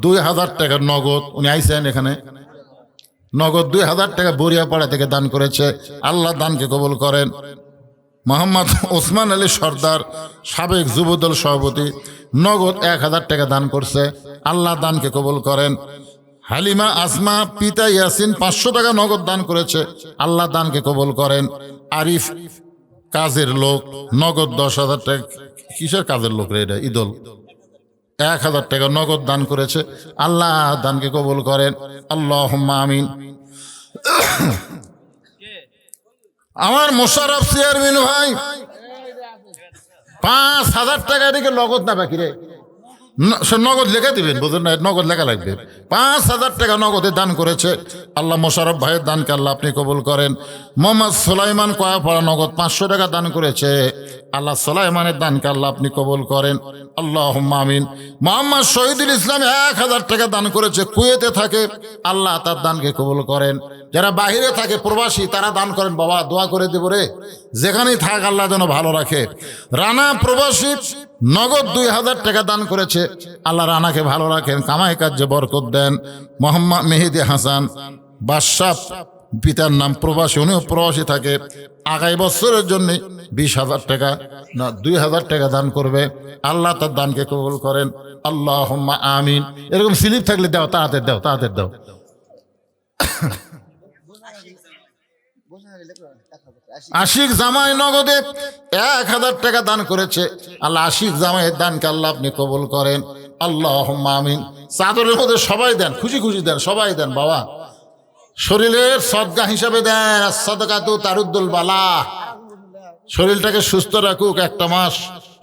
[SPEAKER 1] 2,000 টাকা নগদ। উনি আইসেন এখানে, নগদ 2,000 টাকা বরিয়াপাড়া থেকে দান করেছে। আল্লাহ দানকে কবুল করেন। মোহাম্মদ ওসমান আলী সর্দার, সাবেক যুবদল সভাপতি, নগদ 1,000 টাকা দান করছে। আল্লাহ দানকে কবুল করেন। হালিমা আসমা, পিতা ইয়াসিন 500 টাকা নগদ দান করেছে। আল্লাহ দানকে কবুল করেন। আরিফ কাজের লোক, নগদ 10,000 টাকা। কিসের কাজের লোক রে এটা? ইদল 1000 টাকা নগদ দান করেছে। আল্লাহ দানকে কবুল করেন, আল্লাহুম্মা আমিন। আমার মোশাররফ চেয়ারম্যান ভাই 5000 টাকা, এদিকে নগদ না বাকি রে, নগদ লেখা দিবেন, বুঝলেন না, নগদ লেখা লাগবে। 5000 টাকা নগদে দান করেছে। আল্লাহ মোশাররফ ভাইয়ের দানকে আল্লাহ আপনি কবুল করেন। মোহাম্মদ সুলাইমান কয়াপাড়া নগদ 500 টাকা দান করেছে। আল্লাহ সুলাইমানের দানকে আল্লাহ আপনি কবুল করেন, আল্লাহুম্মা আমিন। মোহাম্মদ শহীদুল ইসলাম 1000 টাকা দান করেছে, কুয়েতে থাকে, আল্লাহ তার দানকে কবুল করেন। যারা বাহিরে থাকে প্রবাসী তারা দান করেন, বাবা দোয়া করে দেব রে, যেখানেই থাক আল্লাহ যেন ভালো রাখে। রানা প্রবাসী নগদ 2000 টাকা দান করেছে, আল্লাহ রানাকে ভালো রাখেন, কামাই কাজে বরকত দেন। মোহাম্মদ মেহেদি হাসান বাদশাহ, পিতার নাম প্রবাসী, উনিও প্রবাসী থাকে, আগামী বছরের জন্য 20,000 টাকা না 2000 টাকা দান করবে, আল্লাহ তার দানকে কবুল করেন, আল্লাহুম্মা আমিন। এরকম স্লিপ থাকলে দাও, তাড়াতাড়ি দাও, তাড়াতাড়ি দাও। আশিক জামাই নগদে 1000 টাকা দান করেছে, আল্লাহ আশিক জামাইয়ের দানকে আল্লাহ আপনি কবুল করেন, আল্লাহুম্মা আমিন। চাদরের মধ্যে সবাই দেন, খুশি খুশি দেন, সবাই দেন বাবা, শরীরের সদকা হিসাবে দেন। সাদাকাতু তারুদ্দুল বালা, শরীরটাকে সুস্থ রাখুক, একটা মাস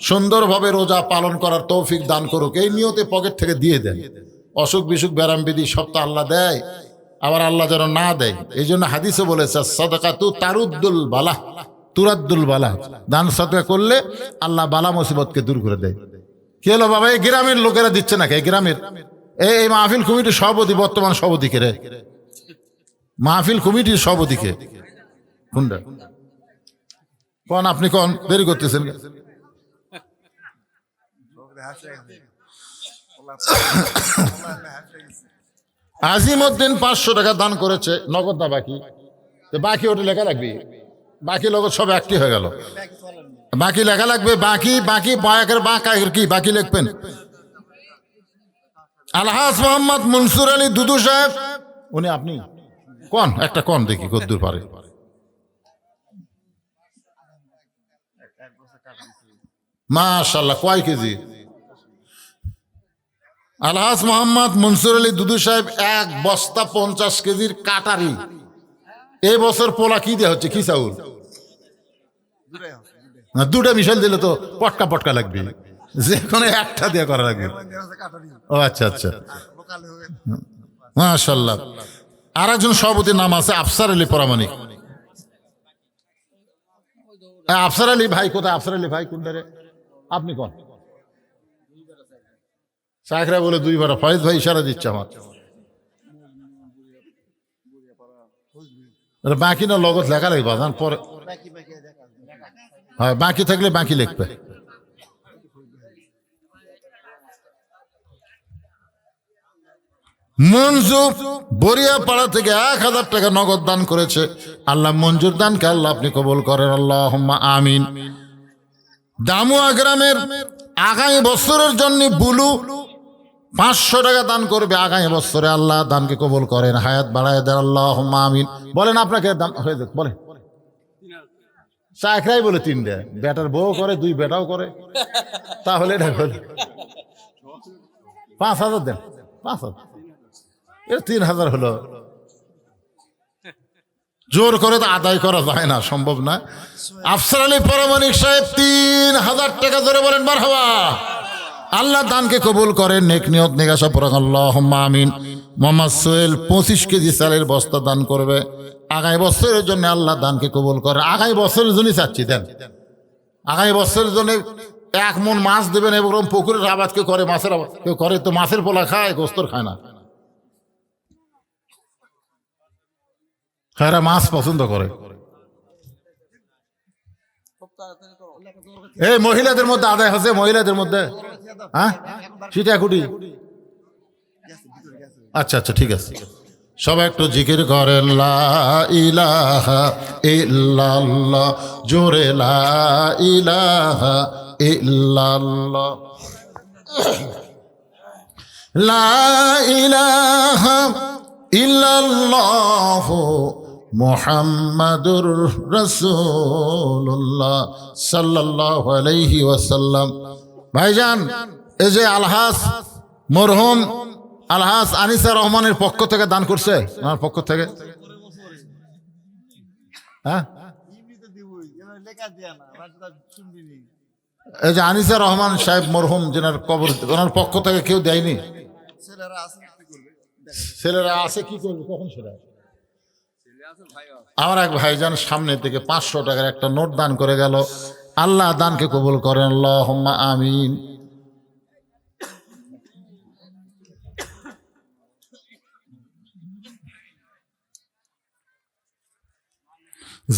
[SPEAKER 1] সুন্দরভাবে রোজা পালন করার তৌফিক দান করুক, এই নিয়তে পকেট থেকে দিয়ে দেন। অসুখ বিসুখ ব্যারাম বিধি সব তো আল্লাহ দেয়, আবার আল্লাহ যেন না দেয়, এই জন্য হাদিসে বলেছে সাদাকাতু তারুদ্দুল বালা, তুরাদ্দুল বালা, দান সাদকা করলে আল্লাহ বালা মুসিবতকে দূর করে দেয়। কি হলো বাবা, এই গ্রামের লোকেরা দিচ্ছে না, এই গ্রামের এই মাহফিল কমিটির সভাপতি, বর্তমান সভাপতিকে রে, মাহফিল কমিটির সভাপতিকে কোনটা কোন, আপনি কোন দেরি করতেছেন? আজিমউদ্দিন 500 টাকা দান করেছে, নগদ না বাকি, তো বাকি ওটা লেখা রাখবি, বাকি লোক সব একটি হয়ে গেল, বাকি লেখা লাগবে, বাকি বাকি বায়াকের বাঁকের কি বাকি লিখবেন। আলহাজ মোহাম্মদ মনসুর আলী দুদু সাহেব, উনি আপনি কোন একটা কোন দেখি কদ্দুর পারে, মাশাআল্লাহ, কয় কেজি? আলহাজ মোহাম্মদ মনসুর আলী দুদু সাহেব 1 বস্তা 50 কেজির কাটারি। এই বছর পোলা কি দেওয়া হচ্ছে, কি চাউল? না, দুটা মিশাল দিলে তো পটকা পটকা লাগবে, যে কোনো একটা দিয়ে করা লাগবে। ও আচ্ছা আচ্ছা, মাশাআল্লাহ। আর একজন সভাপতির নাম আছে আফসার আলী পরামানিক। আফসার আলী ভাই কোথায়? আফসার আলী ভাই কোনটা রে? আপনি কোন? চাকরা বলে 2 বার ফয়েজ ভাই ইশারা দিচ্ছে আমার। বাকি না লগত লেখা লাগবে পরে, হ্যাঁ বাকি থাকলে বাকি লিখবে। মঞ্জু বরিয়াপাড়া থেকে 1000 টাকা নগদ দান করেছে, আল্লাহ মঞ্জুর দানকে আল্লাহ আপনি কবুল করেন, আল্লাহুম্মা আমিন। দামুয়া গ্রামের আগামী বছরের জন্য বুলু 500 টাকা দান করবে, আগামী বছরে আল্লাহ দানকে কবুল করেন, হায়াত বাড়ায় দেন, আল্লাহুম্মা আমিন। বলেন আপনাকে দান হয়ে যাক, বলেন। চাকরাই বলে 3টা, বেটার বউ করে, 2 বেটাও করে, তাহলে এটা হলো 5000 দেন, 5000, এর 3000 হলো। জোর করে তো আদায় করা যায় না, সম্ভব না। আফসার আলী পরামানিক সাহেব 3000 টাকা ধরে বলেন মারহাবা। আল্লাহ দানকে কবুল করেন, নেক নিয়ত নিগাসা পড়ান, আল্লাহুম্মা আমিন। মোহাম্মদ সোহেল 25 কেজি চালের বস্তা দান করবে, আগামী বছরের জন্য আল্লাহ দানকে কবুল করেন। আগামী বছরের জন্যই চাচ্ছি দেন, আগামী বছরের জন্য 1 মণ মাছ দেবেন, এবং পুকুরের আবাদ কেউ করে, মাছের আবাদ কেউ করে, তো মাছের পোলা খায়, গোস্তর খায় না, এরা মাছ পছন্দ করে। এই মহিলাদের মধ্যে আদায় হচ্ছে, মহিলাদের মধ্যে, হ্যাঁ সেটা কুটি, আচ্ছা আচ্ছা ঠিক আছে, সবাই একটু জিকির করেন, লা ইলাহা ইল্লাল্লাহ, জোরে লা ইলাহা ইল্লাল্লাহ, লা ইলাহা ইল্লাল্লাহ মুহাম্মাদুর রাসূলুল্লাহ সাল্লাল্লাহু আলাইহি ওয়াসাল্লাম। ভাইজান এই যে আলহাজ মরহুম আলহাজ আনিসা রহমানের পক্ষ থেকে দান করছে, আমার পক্ষ থেকে। হ্যাঁ, এই যে আনিসা রহমান সাহেব মরহুম যেনার কবর, ওনার পক্ষ থেকে কেউ দেয়নি। ছেলেরা আছে কি করবে কখন সেটা? আমার এক ভাইজান সামনে থেকে 500 টাকার একটা নোট দান করে গেল। আল্লাহ দানকে কবুল করেন, আল্লাহুম্মা আমিন।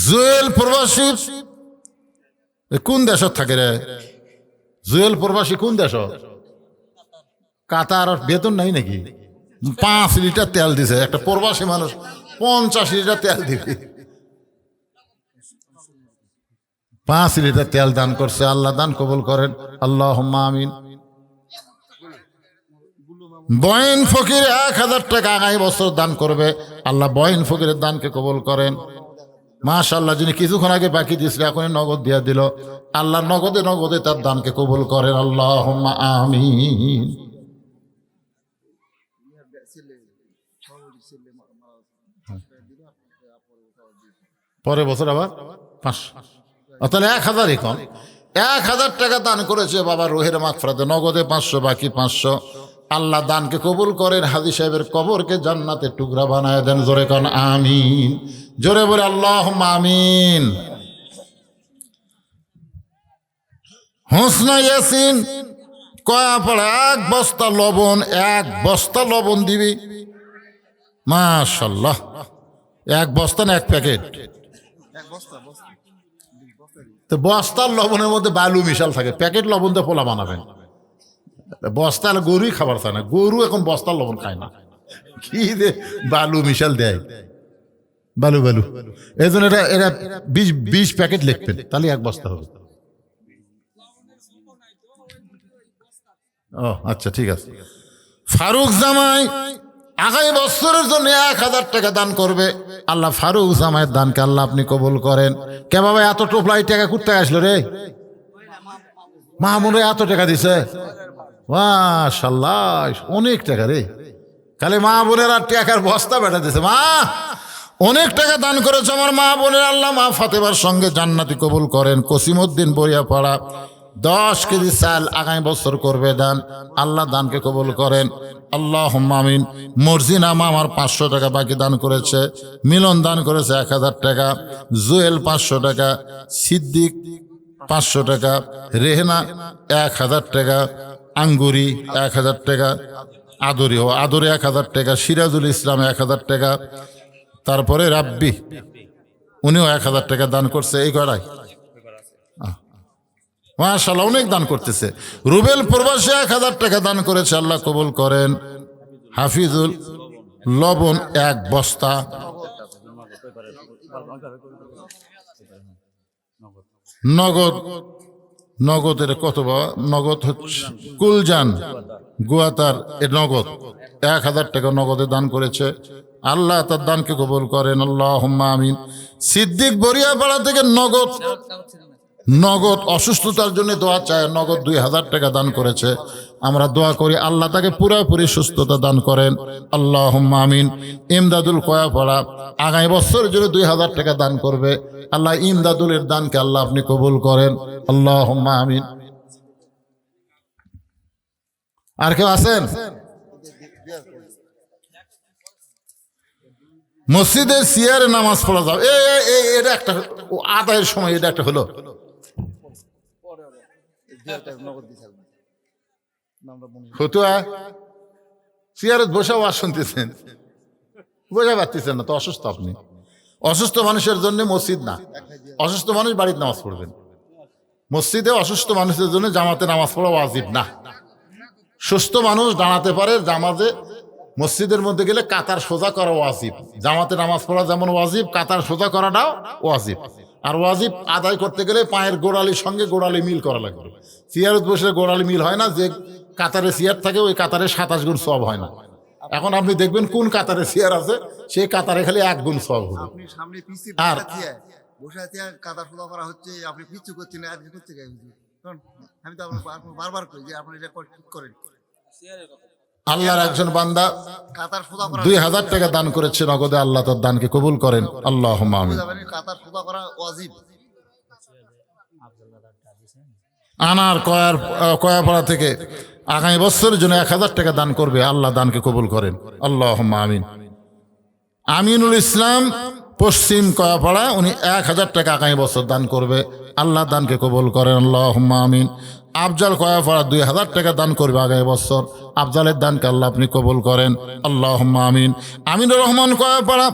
[SPEAKER 1] জুয়েল প্রবাসী কোন দেশত থাকে রে? জুয়েল প্রবাসী কোন দেশ? কাতার। বেতন নাই নাকি? 5 লিটার তেল দিছে একটা প্রবাসী মানুষ, 50 লিটার তেল দিবে। 5 লিটার তেল দান করছে। আল্লাহ দান কবুল করেন, আল্লাহুম্মা আমিন। বয়েন ফকির 1000 টাকা আগামী বছর দান করবে। আল্লাহ বয়েন ফকিরের দানকে কবুল করেন। মাশাআল্লাহ, যিনি কিছুক্ষণ আগে বাকি দিয়েছিল এখন নগদ দিয়া দিল। আল্লাহ নগদে নগদে তার দানকে কবুল করেন, আল্লাহুম্মা আমিন। পরের বছর আবার 500, তাহলে 1000 এখন 1000 টাকা দান করেছে বাবা রুহের মাগফিরাতে, নগদে 500, বাকি 500। আল্লাহ দানকে কবুল করেন, হাজী সাহেবের কবরকে জান্নাতের টুকরা বানায় দেন। জোরে কোন আমিন, জোরে বলে আল্লাহুম্মা আমিন। হোসনা ইয়াসিন কয়াপাড়া 1 বস্তা লবণ, 1 বস্তা লবণ দিবি। মাশাআল্লাহ, 1 বস্তা না 1 প্যাকেট? তো বস্তার লবণের মধ্যে বালু মিশাল থাকে, প্যাকেট লবণ দিয়ে পোলা বানাবেন। বস্তার গরুই খাবার চায় না, গরু এখন বস্তার লবণ খায় না, কি দে বালু মিশাল দেয়, বালু বালু। এই জন্য এরা 20 প্যাকেট লিখবেন, তাহলে 1 বস্তা হবে। ও আচ্ছা, ঠিক আছে। ফারুক জামাই আগামী বছরের জন্য 1000 টাকা দান করবে। আল্লাহ ফারুক জামাইয়ের দানকে আল্লাহ আপনি কবুল করেন। কে বাবা এত টোপলাই টাকা করতে আসলো রে? মাহমুদ এত টাকা দিছে, মাশাআল্লাহ অনেক টাকা রে। খালি মা বোনের আর টাকার বস্তা বেটা দিছে। মা অনেক টাকা দান করেছে আমার মা বোনের। আল্লাহ মা ফাতেমার সঙ্গে জান্নাতি কবুল করেন। কসিমউদ্দিন বরিয়াপাড়া 10 কেজি চাল আগামী বছর করবে দান। আল্লাহ দানকে কবুল করেন, আল্লাহুম্মা আমিন। মর্জিনা মা আমার 500 টাকা বাকি দান করেছে। মিলন দান করেছে 1000 টাকা। জুয়েল 500 টাকা। সিদ্দিক 500 টাকা। রেহনা 1000 টাকা। আঙ্গুরি 1000 টাকা। আদরি 1000 টাকা। সিরাজুল ইসলাম 1000 টাকা। তারপরে রাব্বি উনিও 1000 টাকা দান করছে। এই কড়াই মাশাআল্লাহ অনেক দান করতেছে। রুবেল প্রবাসী 1000 টাকা দান করেছে, আল্লাহ কবুল করেন। হাফিজুল লবণ 1 বস্তা। নগদ, নগদের কত বাবা? নগদ হচ্ছে কুলজান গুয়াতার নগদ 1000 টাকা নগদে দান করেছে। আল্লাহ তার দানকে কবুল করেন, আল্লাহুম্মা আমিন। সিদ্দিক বরিয়াপাড়া থেকে নগদ নগদ অসুস্থতার জন্য দোয়া চায়, নগদ 2000 টাকা দান করেছে। আমরা দোয়া করি আল্লাহ তাকে পুরোপুরি সুস্থতা দান করেন, আল্লাহুম্মা আমিন। ইমদাদুল কয়াপাড়া আগামী বছরের জন্য 2000 টাকা দান করবে। আল্লাহ ইমদাদুলের দানকে আল্লাহ আপনি কবুল করেন, আল্লাহুম্মা আমিন। আর কেউ আছেন? মসজিদের সিয়ারে নামাজ পড়া যাও। এটা একটা আদায়ের সময়, এটা একটা হলো। ফতুয়া চেয়ারত বসে ওয়াজ শুনতেছেন, বোঝা পারতেছেন না তো, অসুস্থ আপনি। অসুস্থ মানুষের জন্য মসজিদ না, অসুস্থ মানুষ বাড়িতে নামাজ পড়বেন। মসজিদে অসুস্থ মানুষের জন্য জামাতে নামাজ পড়া ওয়াজিব না। সুস্থ মানুষ দাঁড়াতে পারে জামাতে। মসজিদের মধ্যে গেলে কাতার সোজা করা ওয়াজিব। জামাতে নামাজ পড়া যেমন ওয়াজিব, কাতার সোজা করাটাও ওয়াজিব। আর ওয়াজিব আদায় করতে গেলে পায়ের গোড়ালির সঙ্গে গোড়ালি মিল করা লাগবে। চেয়ারত বসে গোড়ালি মিল হয় না। যে কাতারে চেয়ার থাকে ওই কাতারে 27 গুণ সওয়াব হয় না। এখন আপনি দেখবেন কোন কাতারে চেয়ার আছে, সেই কাতারে খালি 1 গুণ সওয়াব হবে। আর
[SPEAKER 2] বসে কাতার ফোলা করা হচ্ছে, আপনি পিছু করছেন, আমি তো বারবার কই যে আপনি এটা করেন।
[SPEAKER 1] আল্লাহর একজন বান্দা
[SPEAKER 2] কাতার সুদা করা
[SPEAKER 1] 2000 টাকা দান করেছে নগদে, আল্লাহ তার দানকে কবুল করেন। আল্লাহুম্মা আমিন।
[SPEAKER 2] কাতার সুদা করা ওয়াজিব।
[SPEAKER 1] আনার কয়াপাড়া থেকে আগামী বছরের জন্য 1000 টাকা দান করবে, আল্লাহ দানকে কবুল করেন। আল্লাহুম্মা আমিন। আমিনুল ইসলাম পশ্চিম কয়াপাড়া, উনি 1000 টাকা আগামী বছর দান করবে, আল্লাহ দানকে কবুল করেন। আল্লাহুম্মা আমিন। আফজাল কয়াপাড়া 2000 টাকা দান করবে আগামী বছর, আফজালের দানকে আল্লাহ আপনি কবুল করেন। আল্লাহুম্মা আমিন। আমিনুর রহমান কয়াপাড়া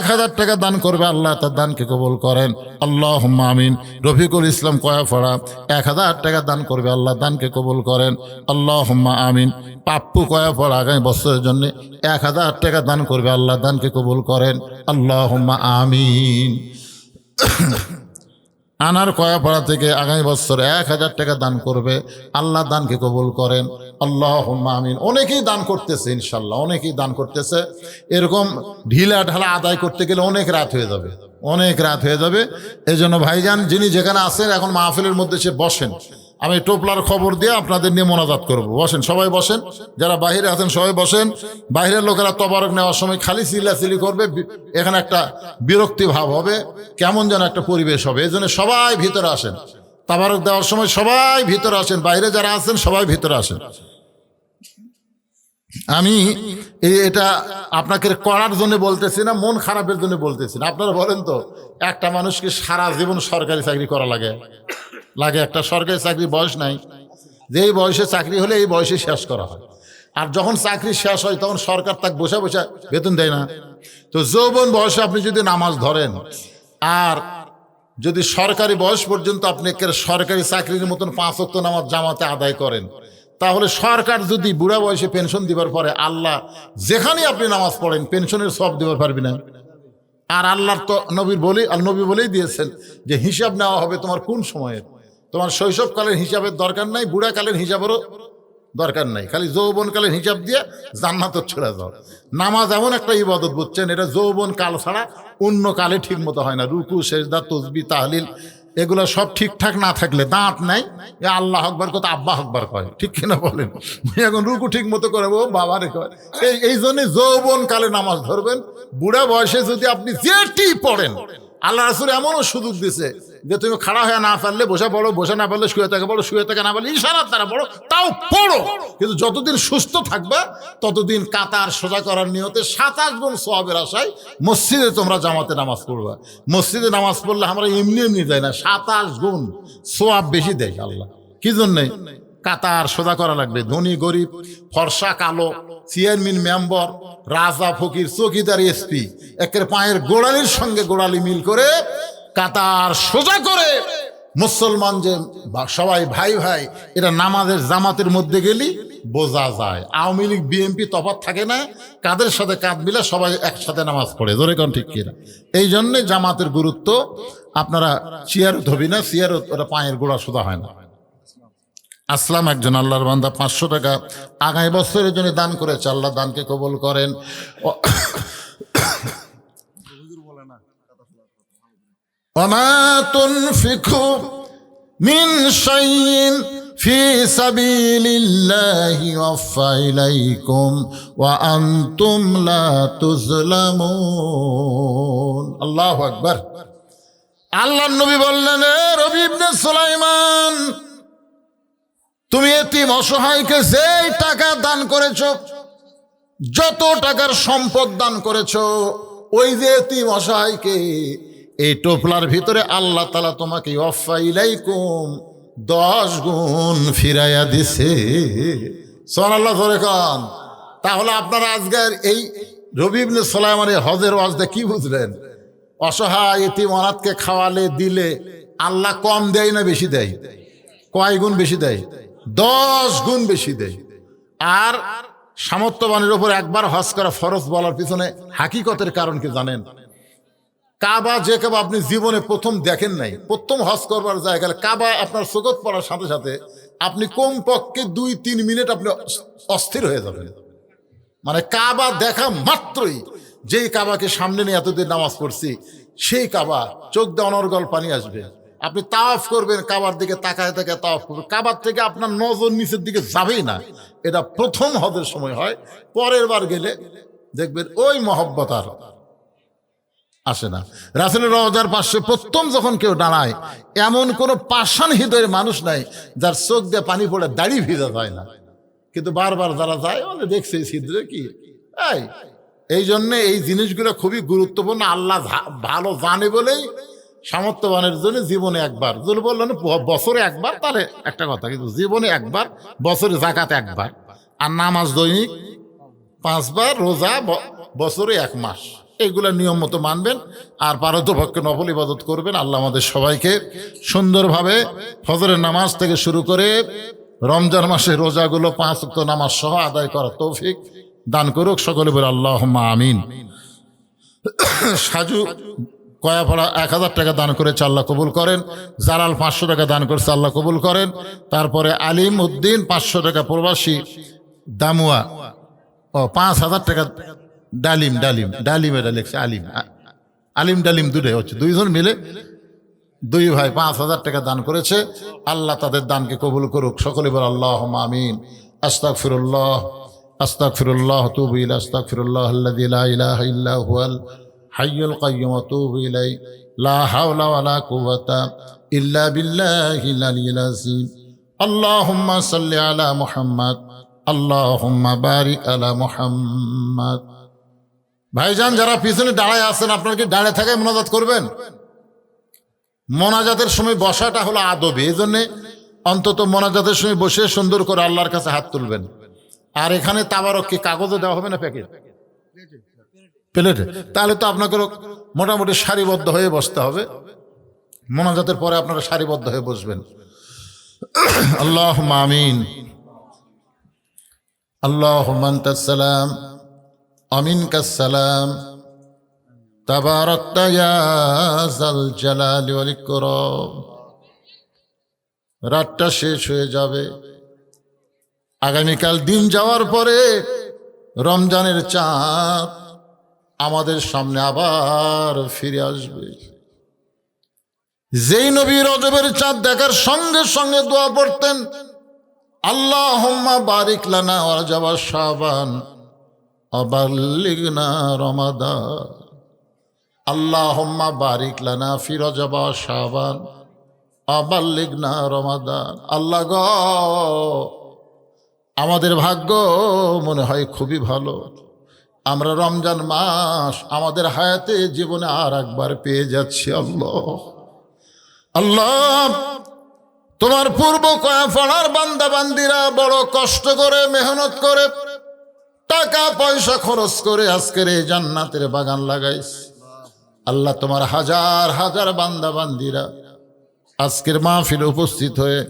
[SPEAKER 1] 1000 টাকা দান করবে, আল্লাহ তার দানকে কবুল করেন। আল্লাহুম্মা আমিন। রফিকুল ইসলাম কয়াপাড়া 1000 টাকা দান করবে, আল্লাহ দানকে কবুল করেন। আল্লাহুম্মা আমিন। পাপ্পু কয়াপাড়া আগামী বছরের জন্য 1000 টাকা দান করবে, আল্লাহ দানকে কবুল করেন। আল্লাহুম্মা আমিন। আনার কয়াপাড়া থেকে আগামী বছর 1000 টাকা দান করবে, আল্লাহ দানকে কবুল করেন। আল্লাহুম্মা আমিন। অনেকেই দান করতেছে, ইনশাল্লাহ অনেকেই দান করতেছে। এরকম ঢিলা ঢালা আদায় করতে গেলে অনেক রাত হয়ে যাবে, অনেক রাত হয়ে যাবে। এই জন্য ভাইজান যিনি যেখানে আছেন এখন মাহফিলের মধ্যে সে বসেন, আমি টোপলার খবর দিয়ে আপনাদের নিয়ে মোনাজাত করবো। বসেন, সবাই বসেন, যারা বাইরে আছেন সবাই বসেন। বাইরের লোকেরা তবারক নেওয়ার সময় খালি চিল্লাচিল্লি করবে, এখানে একটা বিরক্তি ভাব হবে, কেমন যেন একটা পরিবেশ হবে। এই জন্য সবাই ভিতরে আসেন, তাবারক দেওয়ার সময় সবাই ভিতরে আসেন, বাইরে যারা আছেন সবাই ভিতরে আসেন। আমি এটা আপনাকে করার জন্য বলতেছি না, মন খারাপের জন্য বলতেছি না। আপনারা বলেন তো, একটা মানুষকে সারা জীবন সরকারি চাকরি করা লাগে? একটা সরকারি চাকরি বয়স নাই, যেই বয়সে চাকরি হলে এই বয়সে শেষ করা হয়। আর যখন চাকরি শেষ হয় তখন সরকার তাকে বসে বসে বেতন দেয় না। তো যৌবন বয়সে আপনি যদি নামাজ ধরেন আর যদি সরকারি বয়স পর্যন্ত আপনি সরকারি চাকরির মতন 5 ওয়াক্ত নামাজ জামাতে আদায় করেন, তাহলে সরকার যদি বুড়া বয়সে পেনশন দিবার পরে আল্লাহ যেখানে আপনি নামাজ পড়েন পেনশনের সব দিবার পারবি না। আর আল্লাহর তো নবী বলেই দিয়েছেন যে হিসাব নেওয়া হবে তোমার কোন সময়ের। তোমার শৈশবকালের হিসাবের দরকার নাই, বুড়াকালের হিসাবেরও দরকার নাই, খালি যৌবনকালের হিসাব দিয়ে জান্নাতে চলে যাও। নামাজ এমন একটা ইবাদত বুঝছেন, এটা যৌবন কাল ছাড়া অন্য কালে ঠিক মতো হয় না। রুকু, সেজদা, তসবিহ, তাহলিল এগুলো সব ঠিকঠাক না থাকলে, দাঁত নাই, আল্লাহ আকবার কত আব্বা আকবার কয়, ঠিক কিনা বলেন? এখন রুকু ঠিক মতো করে ও বাবা রে কয়। এই জন্য যৌবন কালে নামাজ ধরবেন। বুড়া বয়সে যদি আপনি যেটি পড়েন, আল্লাহ রাসূল এমনও সুযোগ দিছে যে তুমি খাড়া হয়ে না পারলে বসে পড়ো, বসে না পারলে শুয়ে থেকে পড়ো, শুয়ে থেকে না পারলে ইশারার দ্বারা পড়ো, তাও পড়ো। কিন্তু যতদিন সুস্থ থাকবে ততদিন কাতার সোজা করার নিয়তে 27 গুণ সওয়াবের আশায় মসজিদে তোমরা জামাতে নামাজ পড়বা। মসজিদে নামাজ পড়লে আমরা এমনি এমনি দেয় না, 27 গুণ সওয়াব বেশি দেয় আল্লাহ। কি জন্যে? কাতার সোজা করা লাগবে। ধনী গরিব, ফর্সা কালো, চেয়ারম্যান মেম্বার, রাজা ফকির, চৌকিদার, এসপি, একের পায়ের গোড়ালির সঙ্গে গোড়ালি মিল করে কাতার সোজা করে মুসলমান যে সবাই ভাই ভাই, এটা নামাজের জামাতের মধ্যে গেলি বোঝা যায়। আওয়ামী লীগ বিএনপি তফাৎ থাকে না, কাদের সাথে কাঁধ মিলে সবাই একসাথে নামাজ পড়ে, ধরে কোন ঠিক কিনা। এই জন্যে জামাতের গুরুত্ব। আপনারা চেয়ারত হবি না, চেয়ারত ওরা পায়ের গোড়া সোজা হয় না। আসলাম একজন আল্লাহর বান্দা 500 টাকা আগামী বছরের জন্য দান করেছে, আল্লাহ দানকে কবুল করেন। ওমা তুনফিকু মিন শাইইন ফি সাবিলিল্লাহি ওয়াফা ইলাইকুম ওয়া আনতুম লা তুজলামুন। আল্লাহু আকবার। আল্লাহর নবী বললেন, রবি ইবনে সুলাইমান, তুমি এতিম অসহায়কে যেই টাকা দান করেছ, যত টাকার সম্পদ দান করেছ, ওই যে এতিম অসহায়কে এই টোপলার ভিতরে আল্লাহ তাআলা তোমাকে ওয়াফা ইলাইকুম 10 গুণ ফিরাইয়া দিছে। সুবহানাল্লাহ, ধরে কান। তাহলে আপনারা আজকের এই রবি ইবনে সুলাইমানের হজের ওয়াজটা কি বুঝলেন? অসহায় এতিম অনাথকে খাওয়ালে দিলে আল্লাহ কম দেয় না বেশি দেয়? কয় গুণ বেশি দেয়? 10 গুণ বেশি দেয়। আর সামর্থ্যবানের উপর একবার হজ করা ফরজ বলার পিছনে হাকিকতের কারণ কি জানেন? কাবা যে কাবা আপনি জীবনে প্রথম দেখেন নাই, প্রথম হজ করবার জায়গা কাবা আপনার চোখত পড়ার সাথে সাথে আপনি কমপক্ষে 2-3 মিনিট আপনি অস্থির হয়ে যাবেন। মানে কাবা দেখা মাত্রই, যেই কাবাকে সামনে নিয়ে এতদিন নামাজ পড়ছি, সেই কাবা চোখ দিয়ে অনর্গল পানি আসবে। আপনি তাওয়াফ করবেন, কাবার দিকে তাকায় তাকায় তাওয়াফ করবেন, কাবার থেকে আপনার নজর নিচের দিকে যাবেই না। এটা প্রথম হজের সময় হয়। পরের বার গেলে দেখবেন ওই মহব্বত আর আসে না। রাসূলের রওজার পাশে প্রথম যখন কেউ দাঁড়ায়, এমন কোনো পাষাণ হৃদয়ের মানুষ নাই যার চোখ দিয়ে পানি পড়ে দাড়ি ভিজা যায় না। কিন্তু বারবার যারা যায় বলে দেখছে ছিদ্রে কি এই জন্যে এই জিনিসগুলো খুবই গুরুত্বপূর্ণ। আল্লাহ ভালো জানে বলেই সামর্থ্যবানের জন্য জীবনে একবার, যদি বললেন বছরে একবার তাহলে একটা কথা, কিন্তু জীবনে একবার, বছরে যাকাত একবার, আর নামাজ দৈনিক 5 বার, রোজা বছরে 1 মাস, এইগুলা নিয়ম মতো মানবেন। আর পারতপক্ষে নফল ইবাদত করবেন। আল্লাহ আমাদের সবাইকে সুন্দরভাবে ফজরের নামাজ থেকে শুরু করে রমজান মাসে রোজাগুলো 5 ওয়াক্ত নামাজ সহ আদায় করার তৌফিক দান করুক। সকলে বলে আল্লাহুম্মা আমিন। সাজু কয়াপাড়া 1000 টাকা দান করেছে, আল্লাহ কবুল করেন। জালাল 500 টাকা দান করেছে, আল্লাহ কবুল করেন। তারপরে আলিম উদ্দিন 500 টাকা, প্রবাসী দামুয়া 5000 টাকা। ডালিম ডালিম ডালিম এটা লিখছে আলিম ডালিম দুটোই হচ্ছে, দুইজন মিলে 2 ভাই 5000 টাকা দান করেছে। আল্লাহ তাদের দানকে কবুল করুক। সকলে বলে আল্লাহুম্মা আমিন। আস্তাগফিরুল্লাহ আস্তাগফিরুল্লাহ তুবু ইলাইহি আস্তাগফিরুল্লাহ আল্লাযী লা ইলাহা ইল্লা হুয়াল হাইয়ুল কাইয়্যুম তুবু ইলাইহি লা হাওলা ওয়ালা কুওয়াতা ইল্লা বিল্লাহিল আলিয়্যিল আযীম। আল্লাহুম্মা সাল্লি আলা মুহাম্মাদ আল্লাহুম্মা বারিক আলা মুহাম্মাদ। ভাইজান যারা পিছনে দাঁড়ায় আছেন, আপনারা কি দাঁড়িয়ে থাকায় মোনাজাত করবেন? মোনাজাতের সময় বসাটা হলো আদবি, এই জন্যে অন্তত মোনাজাতের সময় বসে সুন্দর করে আল্লাহর কাছে হাত তুলবেন। আর এখানে তাবারক কি কাগজে দেওয়া হবে না প্যাকেট? প্লেটে। তাহলে তো আপনাকে মোটামুটি সারিবদ্ধ হয়ে বসতে হবে। মোনাজাতের পরে আপনারা সারিবদ্ধ হয়ে বসবেন। আল্লাহুম্মা আমিন। আল্লাহুম্মা আনতাস সালাম আমিনকাস সালাম তাবারাকতা ইয়া যাল জালালি ওয়াল ইকরাম। রাতটা শেষ হয়ে যাবে, আগামীকাল দিন যাওয়ার পরে রমজানের চাঁদ আমাদের সামনে আবার ফিরে আসবে। যেই নবী রজবের চাঁদ দেখার সঙ্গে সঙ্গে দোয়া পড়তেন, আল্লাহুম্মা বারিক লানা ওয়া রজবা শাবান আবাল্লিগনা রমাদান। আল্লাহুম্মা বারিক লানা ফি রজবা শাবান আবাল্লিগনা রমাদান। আল্লাহ গো, আমাদের ভাগ্য মনে হয় খুবই ভালো, আমরা রমজান মাস আমাদের হায়াতে জীবনে আর একবার পেয়ে যাচ্ছি। আল্লাহ আল্লাহ, তোমার পূর্ব কয়াফাড়ার বান্দা বান্দিরা বড় কষ্ট করে মেহনত করে টাকা পয়সা খরচ করে আজকের এই জান্নাতের বাগান লাগাইছে। আল্লাহ, তোমার হাজার হাজার বান্দা বান্দিরা আজকের মাহফিলে উপস্থিত হয়ে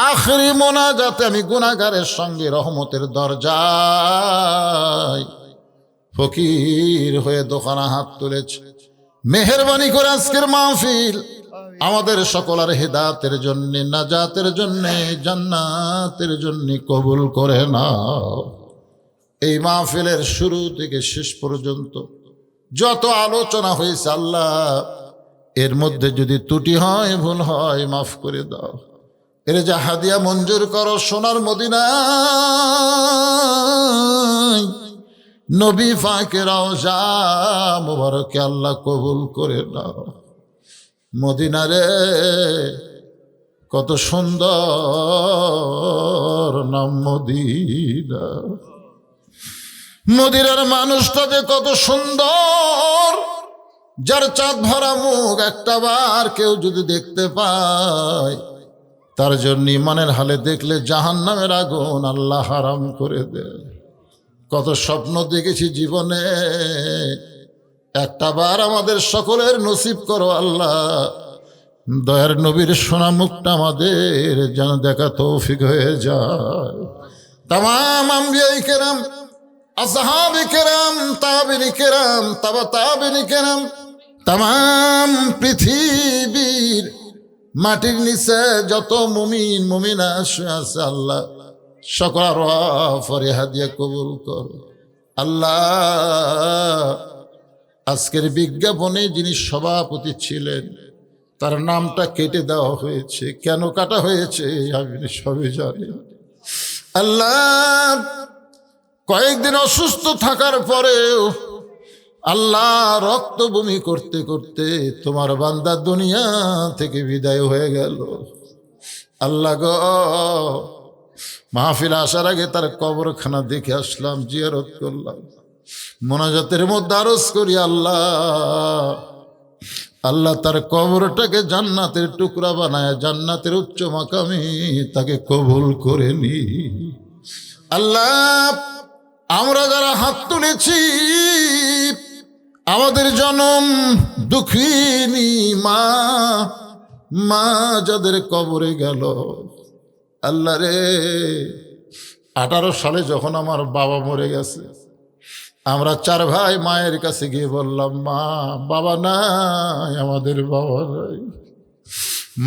[SPEAKER 1] আখরি মোনাজাতে আমি গুনাহগারের সঙ্গে রহমতের দরজায় ফকির হয়ে দোকানা হাত তুলেছে। মেহেরবানি করে আজকের মাহফিল আমাদের সকলের হেদায়েতের জন্য, নাজাতের জন্য, জান্নাতের জন্য কবুল করে নাও। এই মাহফিলের শুরু থেকে শেষ পর্যন্ত যত আলোচনা হয়েছে আল্লাহ, এর মধ্যে যদি ত্রুটি হয়, ভুল হয়, মাফ করে দাও। এর যা হাদিয়া মঞ্জুর করো সোনার মদিনায় নবী পাকের রওজা মুবারকে আল্লাহ কবুল করে নাও। মদিনারে কত সুন্দর নাম মদিনা, মদিনার মানুষটা যে কত সুন্দর, যার চাঁদ ভরা মুখ একটা বার কেউ যদি দেখতে পায়, তার জন্য ইমানের হালে দেখলে জাহান্নামের আগুন আল্লাহ হারাম করে দেয়। কত স্বপ্ন দেখেছি জীবনে, একটা বার আমাদের সকলের নসিব করো আল্লাহ। দয়ার নবীর সোনা মুখটা আমাদের যেন দেখা তৌফিক হয়ে যায়। তামাম আম্বিয়ায়ে কেরাম, আসহাবে কেরাম, তাবেঈনে কেরাম, তাবেঈনে কেরাম, তামাম পৃথিবীর মাটির নিচে যত মুমিন মুমিনা আছে আল্লাহ, সকল ফরিহাদিয়া কবুল করো আল্লাহ। আজকের বিজ্ঞাপনে যিনি সভাপতি ছিলেন, তার নামটা কেটে দেওয়া হয়েছে। কেন কাটা হয়েছে আমি সবই জানি। আল্লাহ, কয়েকদিন অসুস্থ থাকার পরেও আল্লাহ রক্ত বমি করতে করতে তোমার বান্দা দুনিয়া থেকে বিদায় হয়ে গেল। আল্লাহ গো, মাহফিল আসার আগে তার কবরখানা দেখে আসলাম, জিয়ারত করলাম, মোনাজাতের মধ্যে আরজ করি আল্লাহ, আল্লাহ তার কবরটাকে জান্নাতের টুকরা বানায় জান্নাতের উচ্চ মাকামে তাকে কবুল করে নি। আল্লাহ, আমরা যারা হাত তুলেছি, আমাদের জনম দুঃখিনী মা মা যাদের কবরে গেল, আল্লাহ রে, 18 সালে যখন আমার বাবা মরে গেছে, আমরা 4 ভাই মায়ের কাছে গিয়ে বললাম, মা, বাবা নাই, আমাদের বাবা নাই।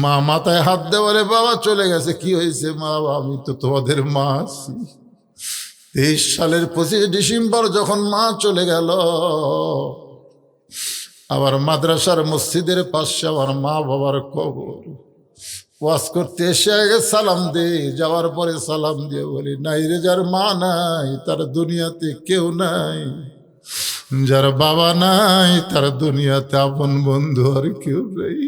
[SPEAKER 1] মা মাথায় হাত দেওয়ারে, বাবা চলে গেছে। কি হয়েছে মা? আমি তো তোমাদের মা আছি। 23 সালের 25 ডিসেম্বর যখন মা চলে গেল, আবার মাদ্রাসার মসজিদের পাশে আমার মা বাবার কবর। ওয়াজ করতে এসে আগে সালাম দে, যাওয়ার পরে সালাম দিয়ে বলি, নাই রে, যার মা নাই তার দুনিয়াতে কেউ নাই, যার বাবা নাই তার দুনিয়াতে আপন বন্ধু আর কেউ নেই।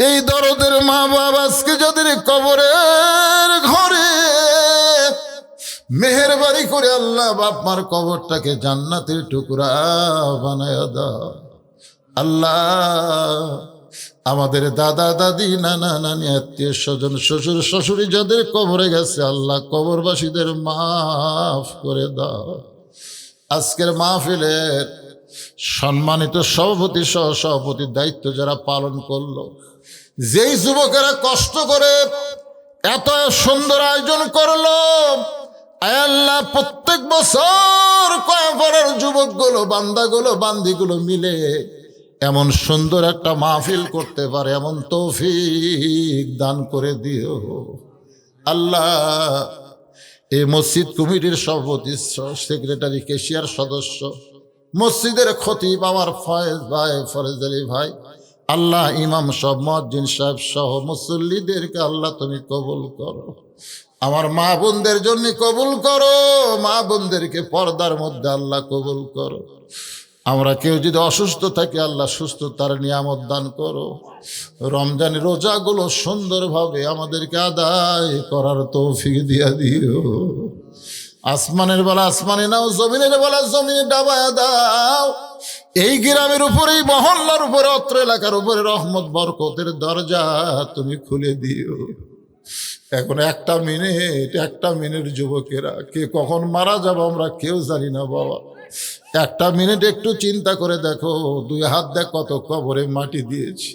[SPEAKER 1] এই দরদের মা বাবা আজকে যাদের কবরের ঘরে, মেহেরবানি করে আল্লাহ বাপ মার কবরটাকে জান্নাতের টুকরা বানায় দাও। আল্লাহ, আমাদের দাদা দাদি নানা নানি আত্মীয় স্বজন শ্বশুর শাশুড়ি যাদের কবরে গেছে, আল্লাহ কবরবাসীদের মাফ করে দাও। আজকের মাহফিলের সম্মানিত সভাপতি সহ সভাপতির দায়িত্ব যারা পালন করলো, যেই যুবকেরা কষ্ট করে এত সুন্দর আয়োজন করলো, আয় আল্লাহ, প্রত্যেক বছর কয়েকবারের যুবকগুলো, বান্দাগুলো, বান্দিগুলো মিলে এমন সুন্দর একটা মাহফিল করতে পারে, এমন তৌফিক দান করে দিও আল্লাহ। এই মসজিদ কমিটির সভাপতি, সেক্রেটারি, কেশিয়ার সদস্য, মসজিদের খতিব আমার ফয়েজ ভাই, ফরেজ আলী ভাই, আল্লাহ, ইমাম সব, মুয়াজ্জিন সাহেব সহ মুসল্লিদেরকে আল্লাহ তুমি কবুল করো। আমার মা বোনদের জন্য কবুল করো, মা বোনদেরকে পর্দার মধ্যে আল্লাহ কবুল করো। আমরা কেউ যদি অসুস্থ থাকি, আল্লাহ সুস্থতার নিয়ামত দান করো। রমজানের রোজাগুলো সুন্দরভাবে আমাদেরকে আদায় করার তৌফিক দিয়া দিও। আসমানের বেলা আসমানে নাও, জমিনের বেলা জমিনে ডাবায়া দাও। এই গ্রামের উপরে, এই মহল্লার উপরে, অত্র এলাকার উপরে রহমত বরকতের দরজা তুমি খুলে দিও। এখন একটা মিনিট যুবকেরা, কে কখন মারা যাবো আমরা কেউ জানি না বাবা। একটা মিনিট একটু চিন্তা করে দেখো, 2 হাত দেখ কত কবরে মাটি দিয়েছি।